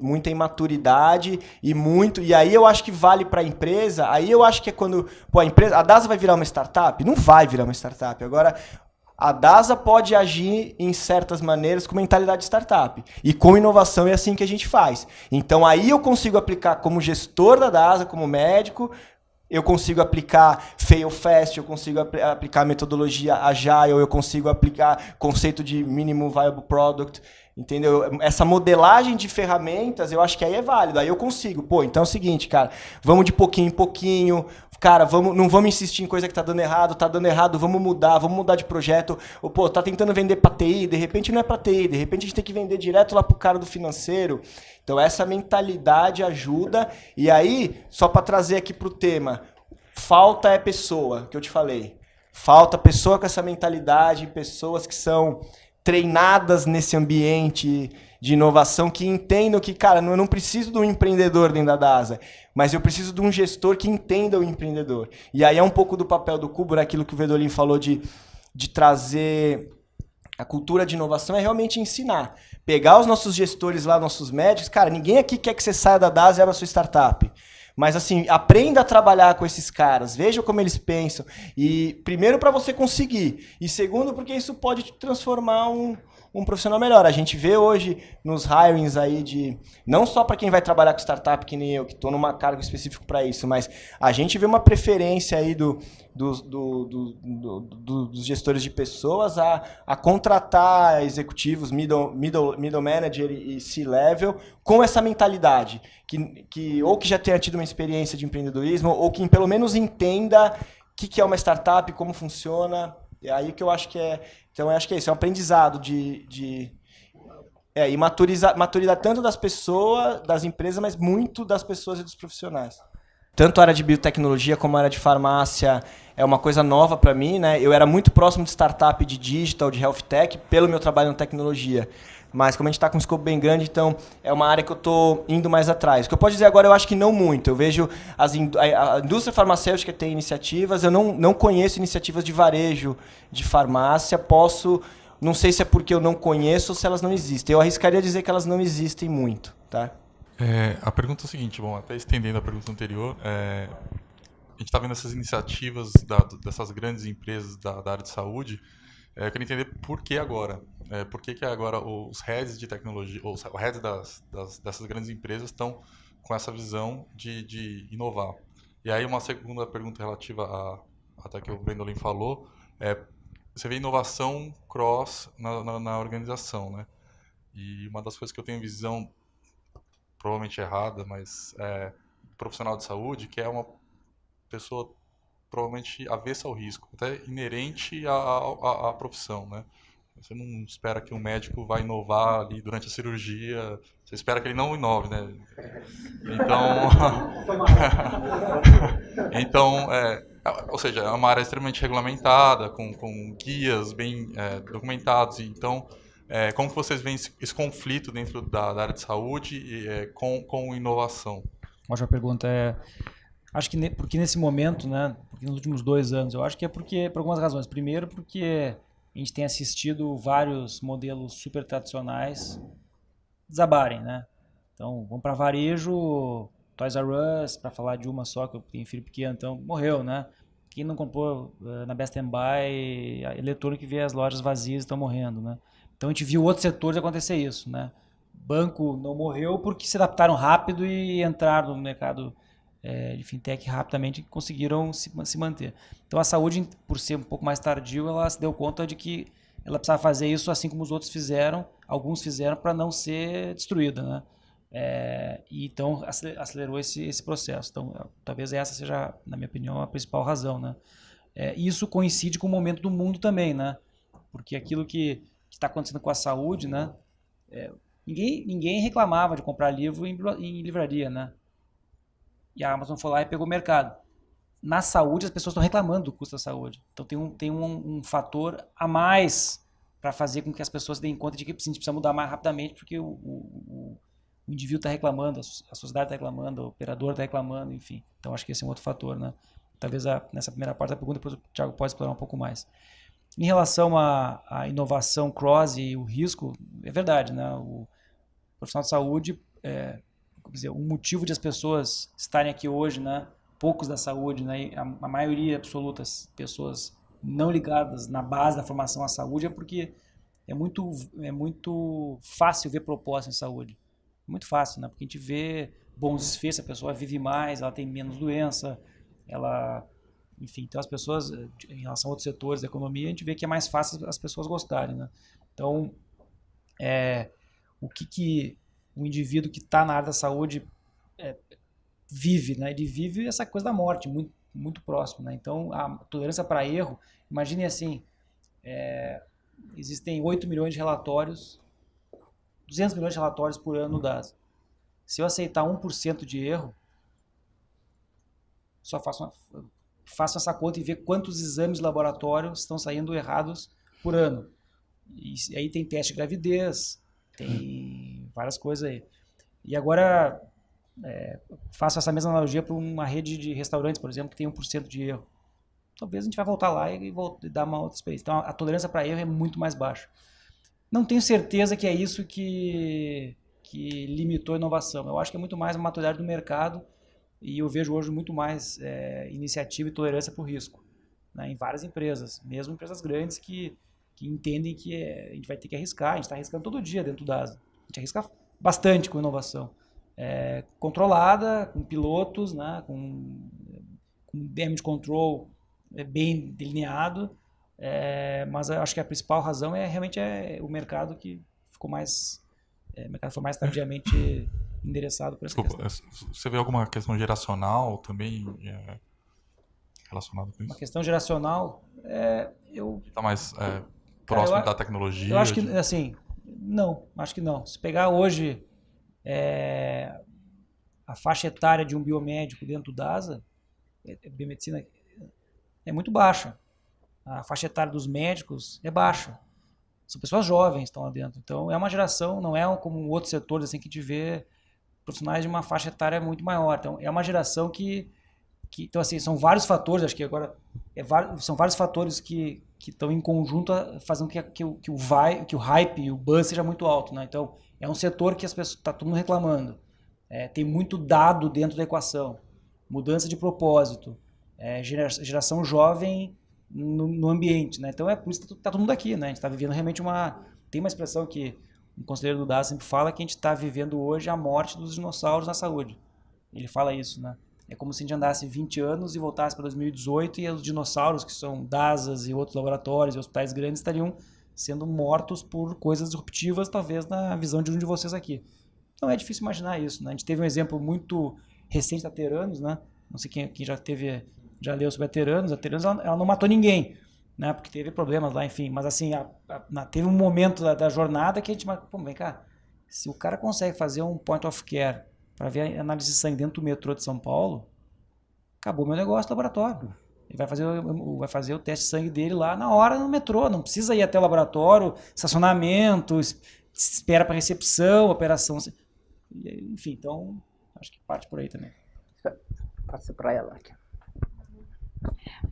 Muita imaturidade e aí eu acho que vale para a empresa, aí eu acho que é quando a DASA vai virar uma startup? Não vai virar uma startup. Agora, a DASA pode agir em certas maneiras com mentalidade de startup. E com inovação é assim que a gente faz. Então aí eu consigo aplicar como gestor da DASA, como médico, eu consigo aplicar fail fast, eu consigo aplicar metodologia agile, eu consigo aplicar conceito de minimum viable product. Entendeu? Essa modelagem de ferramentas, eu acho que aí é válido. Aí eu consigo. Então é o seguinte, cara, vamos de pouquinho em pouquinho. Cara, não vamos insistir em coisa que tá dando errado, vamos mudar de projeto. Tá tentando vender para TI, de repente não é para TI, de repente a gente tem que vender direto lá pro cara do financeiro. Então essa mentalidade ajuda. E aí, só para trazer aqui pro tema, falta é pessoa, que eu te falei. Falta pessoa com essa mentalidade, pessoas que são treinadas nesse ambiente de inovação, que entendam que, cara, eu não preciso de um empreendedor dentro da DASA, mas eu preciso de um gestor que entenda o empreendedor. E aí é um pouco do papel do Cubo, naquilo que o Vedolin falou de trazer a cultura de inovação, é realmente ensinar. Pegar os nossos gestores lá, nossos médicos, cara, ninguém aqui quer que você saia da DASA e abra a sua startup. Mas assim, aprenda a trabalhar com esses caras, veja como eles pensam. E primeiro para você conseguir, e segundo porque isso pode te transformar um profissional melhor. A gente vê hoje nos hirings aí de, não só para quem vai trabalhar com startup que nem eu, que estou numa cargo específico para isso, mas a gente vê uma preferência aí dos gestores de pessoas a contratar executivos, middle manager e C-level com essa mentalidade, que ou que já tenha tido uma experiência de empreendedorismo, ou que pelo menos entenda o que é uma startup, como funciona. É aí que eu acho que é. Então, eu acho que é isso, é um aprendizado e maturidade tanto das pessoas, das empresas, mas muito das pessoas e dos profissionais. Tanto a área de biotecnologia como a área de farmácia é uma coisa nova para mim, né? Eu era muito próximo de startup de digital, de health tech, pelo meu trabalho na tecnologia. Mas como a gente está com um escopo bem grande, então é uma área que eu estou indo mais atrás. O que eu posso dizer agora, eu acho que não muito. Eu vejo a indústria farmacêutica tem iniciativas, eu não conheço iniciativas de varejo de farmácia, não sei se é porque eu não conheço ou se elas não existem. Eu arriscaria dizer que elas não existem muito, tá? A pergunta é a seguinte, bom, até estendendo a pergunta anterior, a gente está vendo essas iniciativas dessas grandes empresas da área de saúde. Eu queria entender por que agora. Por que agora os heads de tecnologia, os heads dessas grandes empresas estão com essa visão de inovar. E aí uma segunda pergunta relativa até que o Brendolin falou, você vê inovação cross na organização, né? E uma das coisas que eu tenho visão, provavelmente errada, mas profissional de saúde, que é uma pessoa provavelmente avessa ao risco, até inerente à profissão, né? Você não espera que um médico vai inovar ali durante a cirurgia, você espera que ele não inove, né? Então, ou seja, é uma área extremamente regulamentada, com guias bem documentados. Então, como que vocês veem esse conflito dentro da área de saúde com inovação? Ótima pergunta. Acho que porque nesse momento, né, porque nos últimos 2 anos, eu acho que é porque, por algumas razões. Primeiro, porque a gente tem assistido vários modelos super tradicionais desabarem, né? Então, vamos para varejo, Toys R Us, para falar de uma só, que eu tenho filho pequeno, então morreu, né? Quem não comprou na Best Buy, a eletrônica que vê as lojas vazias estão morrendo, né? Então a gente viu outros setores acontecer isso, né? Banco não morreu porque se adaptaram rápido e entraram no mercado de fintech rapidamente e conseguiram se manter. Então a saúde, por ser um pouco mais tardio, ela se deu conta de que ela precisava fazer isso assim como os outros fizeram, alguns fizeram para não ser destruída, né? E então acelerou esse processo. Então talvez essa seja, na minha opinião, a principal razão, né? Isso coincide com o momento do mundo também, né? Porque aquilo que está acontecendo com a saúde, né? Ninguém reclamava de comprar livro em livraria, né? E a Amazon foi lá e pegou o mercado. Na saúde, as pessoas estão reclamando do custo da saúde. Então tem um fator a mais para fazer com que as pessoas deem conta de que a gente precisa mudar mais rapidamente, porque o indivíduo está reclamando, a sociedade está reclamando, o operador está reclamando, enfim. Então acho que esse é um outro fator, né? Talvez nessa primeira parte da pergunta, depois o Thiago pode explorar um pouco mais. Em relação à inovação cross e o risco, é verdade, né? O profissional de saúde, quer dizer, o motivo de as pessoas estarem aqui hoje, né? Poucos da saúde, né? A maioria absoluta das pessoas não ligadas na base da formação à saúde é porque é muito fácil ver propósito em saúde. Muito fácil, né? Porque a gente vê bons desfechos, a pessoa vive mais, ela tem menos doença, enfim, então as pessoas, em relação a outros setores da economia, a gente vê que é mais fácil as pessoas gostarem, né? Então, o que o indivíduo que está na área da saúde vive, né? Ele vive essa coisa da morte, muito, muito próximo, né? Então, a tolerância para erro, imagine assim, existem 8 milhões de relatórios, 200 milhões de relatórios por ano no DASA. Se eu aceitar 1% de erro, só faço essa conta e ver quantos exames de laboratório estão saindo errados por ano. E aí tem teste de gravidez, tem várias coisas aí. E agora, faço essa mesma analogia para uma rede de restaurantes, por exemplo, que tem 1% de erro. Talvez a gente vai voltar lá e dar uma outra experiência. Então a tolerância para erro é muito mais baixa. Não tenho certeza que é isso que limitou a inovação. Eu acho que é muito mais a maturidade do mercado e eu vejo hoje muito mais iniciativa e tolerância para o risco, né, em várias empresas, mesmo empresas grandes que entendem que a gente vai ter que arriscar, a gente está arriscando todo dia dentro da ASA, a gente arrisca bastante com inovação, controlada, com pilotos, né, com damage control bem delineado, mas eu acho que a principal razão realmente o mercado que ficou mais, o mercado foi mais tardiamente endereçado por essa questão. Você vê alguma questão geracional também relacionada com isso? Uma questão geracional, está mais próximo da tecnologia? Eu acho que, assim, não, acho que não. Se pegar hoje a faixa etária de um biomédico dentro do DASA, biomedicina, é muito baixa. A faixa etária dos médicos é baixa. São pessoas jovens que estão lá dentro. Então, é uma geração, não é como outros setores assim, que te vê profissionais de uma faixa etária muito maior. Então, é uma geração que então, assim, são vários fatores, acho que agora são vários fatores que estão em conjunto fazendo que o hype e o buzz seja muito alto, né? Então, é um setor que as pessoas tá todo mundo reclamando. Tem muito dado dentro da equação, mudança de propósito, geração jovem no ambiente, né? Então, é por isso que tá todo mundo aqui, né? A gente está vivendo realmente tem uma expressão que um conselheiro do DASA sempre fala, que a gente está vivendo hoje a morte dos dinossauros na saúde. Ele fala isso, né? É como se a gente andasse 20 anos e voltasse para 2018 e os dinossauros, que são DASAs e outros laboratórios e hospitais grandes, estariam sendo mortos por coisas disruptivas, talvez na visão de um de vocês aqui. Não é difícil imaginar isso, né? A gente teve um exemplo muito recente da Teranos, né? Não sei quem já leu sobre a Teranos. A Teranos ela não matou ninguém, né? Porque teve problemas lá, enfim. Mas assim, teve um momento da jornada que a gente... Pô, vem cá, se o cara consegue fazer um point of care para ver a análise de sangue dentro do metrô de São Paulo, acabou meu negócio do laboratório. Ele vai fazer o teste de sangue dele lá na hora no metrô, não precisa ir até o laboratório, estacionamento, espera para recepção, operação. Enfim, então, acho que parte por aí também. Passa para ela aqui.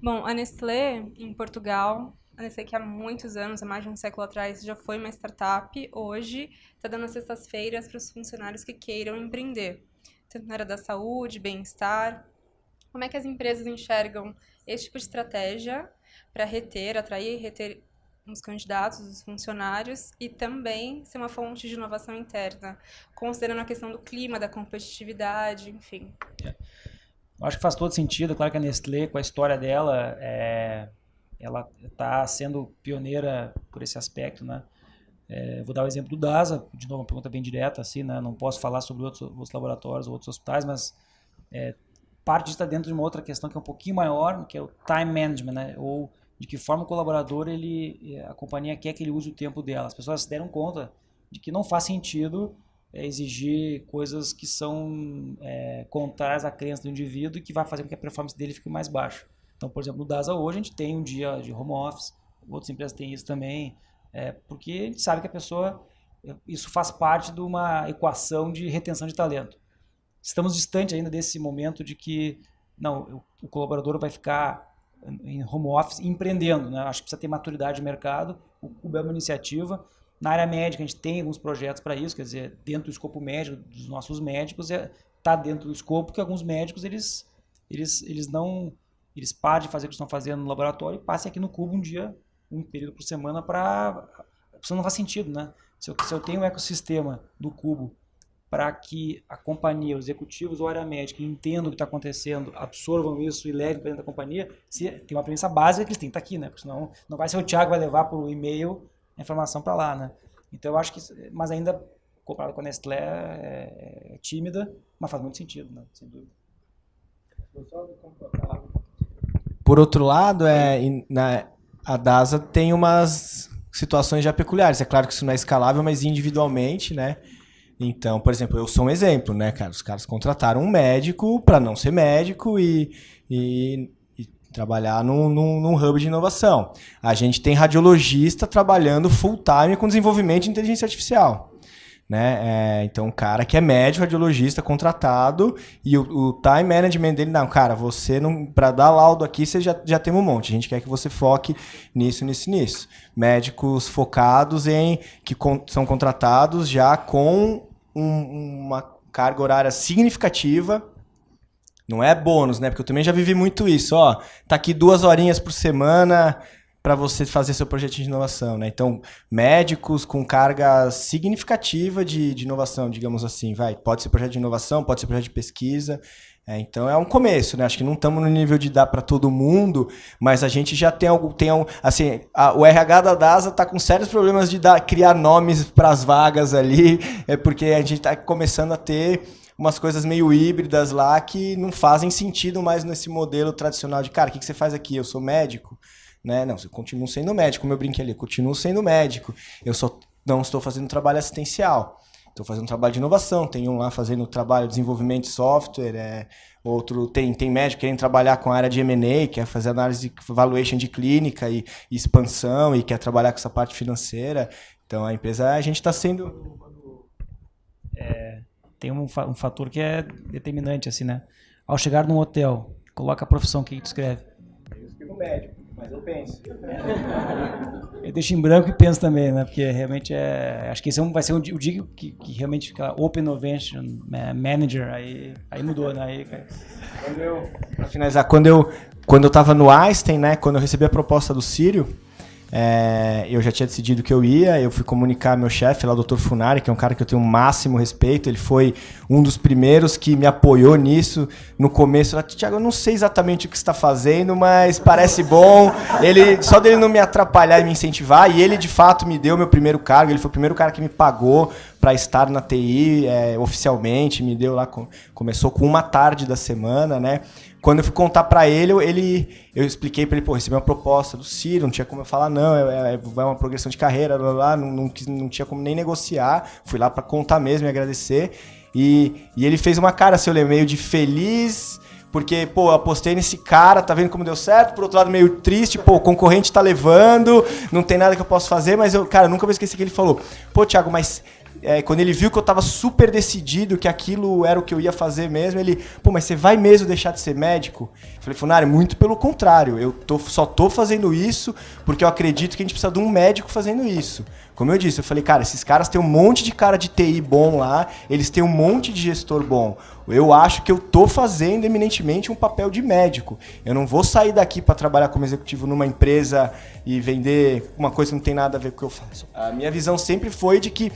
Bom, a Nestlé, em Portugal, a Nestlé que há muitos anos, há mais de um século atrás, já foi uma startup, hoje está dando sextas-feiras para os funcionários que queiram empreender, tanto na área da saúde, bem-estar. Como é que as empresas enxergam esse tipo de estratégia para atrair e reter os candidatos, os funcionários, e também ser uma fonte de inovação interna, considerando a questão do clima, da competitividade, enfim? Eu acho que faz todo sentido. Claro que a Nestlé, com a história dela, ela está sendo pioneira por esse aspecto, né? Vou dar o exemplo do DASA, de novo uma pergunta bem direta, assim, né? Não posso falar sobre outros laboratórios ou outros hospitais, mas parte está dentro de uma outra questão que é um pouquinho maior, que é o time management, né? Ou de que forma o colaborador, a companhia quer que ele use o tempo dela. As pessoas se deram conta de que não faz sentido exigir coisas que são contrárias à crença do indivíduo e que vai fazer com que a performance dele fique mais baixa. Então, por exemplo, no DASA hoje a gente tem um dia de home office, outras empresas têm isso também, porque a gente sabe que a pessoa, isso faz parte de uma equação de retenção de talento. Estamos distantes ainda desse momento de que o colaborador vai ficar em home office empreendendo, né? Acho que precisa ter maturidade de mercado. O Cubo é uma iniciativa. Na área médica a gente tem alguns projetos para isso, quer dizer, dentro do escopo médico dos nossos médicos, está dentro do escopo, porque alguns médicos eles param de fazer o que estão fazendo no laboratório e passam aqui no Cubo um período por semana para... Isso não faz sentido, né? Se eu tenho um ecossistema do Cubo para que a companhia, os executivos ou a área médica entendam o que está acontecendo, absorvam isso e levem para dentro da companhia, tem uma premissa básica que eles têm que estar aqui, né? Porque senão não vai ser o Thiago que vai levar por e-mail a informação para lá, né? Então eu acho que, mas ainda comparado com a Nestlé é tímida, mas faz muito sentido, né? Sem dúvida. Por outro lado, a DASA tem umas situações já peculiares. É claro que isso não é escalável, mas individualmente, né? Então, por exemplo, eu sou um exemplo, né, cara? Os caras contrataram um médico para não ser médico e trabalhar num hub de inovação. A gente tem radiologista trabalhando full time com desenvolvimento de inteligência artificial, né? Então, um cara que é médico, radiologista, contratado, e o time management dele, não, cara, você não, para dar laudo aqui, você já tem um monte. A gente quer que você foque nisso. Médicos focados que são contratados já com uma carga horária significativa Não é bônus, né? Porque eu também já vivi muito isso. Ó, tá aqui 2 horinhas por semana para você fazer seu projeto de inovação, né? Então, médicos com carga significativa de inovação, digamos assim, pode ser projeto de inovação, pode ser projeto de pesquisa. Então é um começo, né? Acho que não estamos no nível de dar para todo mundo, mas a gente já tem assim, o RH da DASA está com sérios problemas de criar nomes para as vagas ali, porque a gente está começando a ter umas coisas meio híbridas lá que não fazem sentido mais nesse modelo tradicional de, cara, o que você faz aqui? Eu sou médico, né? Não, eu continuo sendo médico, como eu brinquei ali, eu continuo sendo médico, eu só não estou fazendo trabalho assistencial. Estou fazendo trabalho de inovação, tem um lá fazendo trabalho de desenvolvimento de software, outro tem médico querendo trabalhar com a área de M&A, quer fazer análise de valuation de clínica e expansão e quer trabalhar com essa parte financeira. Então a empresa, a gente está sendo... Tem um fator que é determinante, assim, né? Ao chegar num hotel, coloca a profissão que tu escreve. Eu escrevo médico, mas eu penso. Eu deixo em branco e penso também, né? Porque realmente acho que esse vai ser o dia que realmente fica Open Innovation Manager, aí mudou, né? Aí, Pra finalizar, quando eu tava no Einstein, né? Quando eu recebi a proposta do Círio, eu já tinha decidido que eu ia, eu fui comunicar meu chefe lá, o Dr. Funari, que é um cara que eu tenho o máximo respeito, ele foi um dos primeiros que me apoiou nisso no começo. Thiago, eu não sei exatamente o que você está fazendo, mas parece bom. Só dele não me atrapalhar e me incentivar, e ele de fato me deu meu primeiro cargo, ele foi o primeiro cara que me pagou para estar na TI oficialmente, me deu lá, começou com uma tarde da semana, né? Quando eu fui contar para ele, eu expliquei para ele, recebi uma proposta do Círio, não tinha como eu falar não, é uma progressão de carreira, não tinha como nem negociar, fui lá para contar mesmo e agradecer, e ele fez uma cara, assim, eu lembro, meio de feliz, porque, eu apostei nesse cara, tá vendo como deu certo, por outro lado meio triste, o concorrente tá levando, não tem nada que eu possa fazer, mas eu nunca vou esquecer que ele falou, Thiago, mas... quando ele viu que eu estava super decidido que aquilo era o que eu ia fazer mesmo, ele, mas você vai mesmo deixar de ser médico? Eu falei, Funari, muito pelo contrário, eu só tô fazendo isso porque eu acredito que a gente precisa de um médico fazendo isso. Como eu disse, eu falei, cara, esses caras têm um monte de cara de TI bom lá, eles têm um monte de gestor bom. Eu acho que eu tô fazendo eminentemente um papel de médico. Eu não vou sair daqui para trabalhar como executivo numa empresa e vender uma coisa que não tem nada a ver com o que eu faço. A minha visão sempre foi de que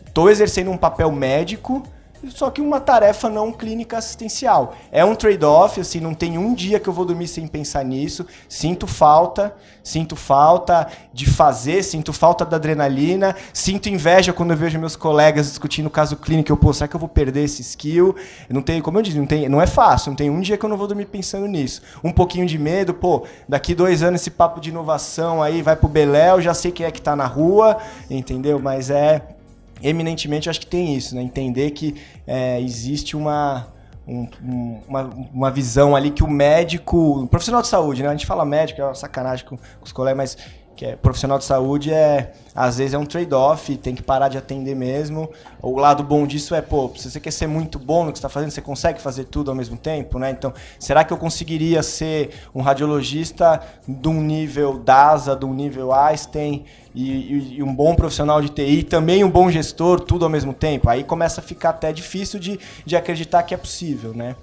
estou exercendo um papel médico, só que uma tarefa não clínica assistencial. É um trade-off, assim, não tem um dia que eu vou dormir sem pensar nisso. Sinto falta de fazer, sinto falta da adrenalina, sinto inveja quando eu vejo meus colegas discutindo o caso clínico. Será que eu vou perder esse skill? Não tem, como eu disse, não é fácil, não tem um dia que eu não vou dormir pensando nisso. Um pouquinho de medo, daqui 2 anos esse papo de inovação aí vai pro Beléu, já sei quem é que tá na rua, entendeu? Mas eminentemente, eu acho que tem isso, né? Entender que existe uma visão ali que o médico, profissional de saúde, né? A gente fala médico, é uma sacanagem com os colegas, mas que profissional de saúde às vezes é um trade-off, tem que parar de atender mesmo. O lado bom disso se você quer ser muito bom no que você está fazendo, você consegue fazer tudo ao mesmo tempo, né? Então, será que eu conseguiria ser um radiologista de um nível DASA, de um nível Einstein e um bom profissional de TI, também um bom gestor, tudo ao mesmo tempo? Aí começa a ficar até difícil de acreditar que é possível, né?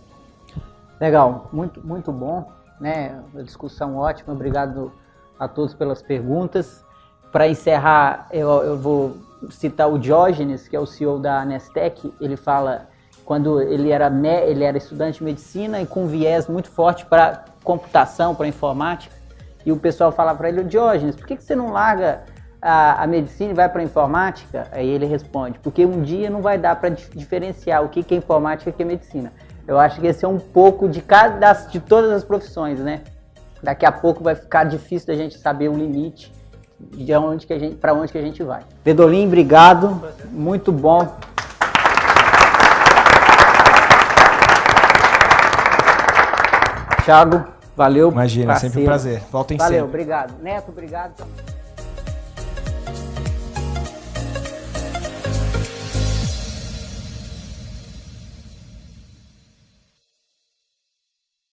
Legal, muito, muito bom, né? A discussão ótima, obrigado a todos pelas perguntas. Para encerrar, eu vou citar o Diógenes, que é o CEO da Nestec. Ele fala, quando ele era estudante de medicina e com viés muito forte para computação, para informática, e o pessoal falava para ele, Diógenes, por que você não larga a medicina e vai para a informática? Aí ele responde, porque um dia não vai dar para diferenciar o que é informática e o que é medicina. Eu acho que esse é um pouco de todas as profissões, né? Daqui a pouco vai ficar difícil da gente saber o limite de para onde que a gente vai. Pedolim, obrigado, muito bom. Thiago, valeu. Imagina, parceiro. Sempre um prazer. Voltem sempre. Valeu, obrigado. Neto, obrigado.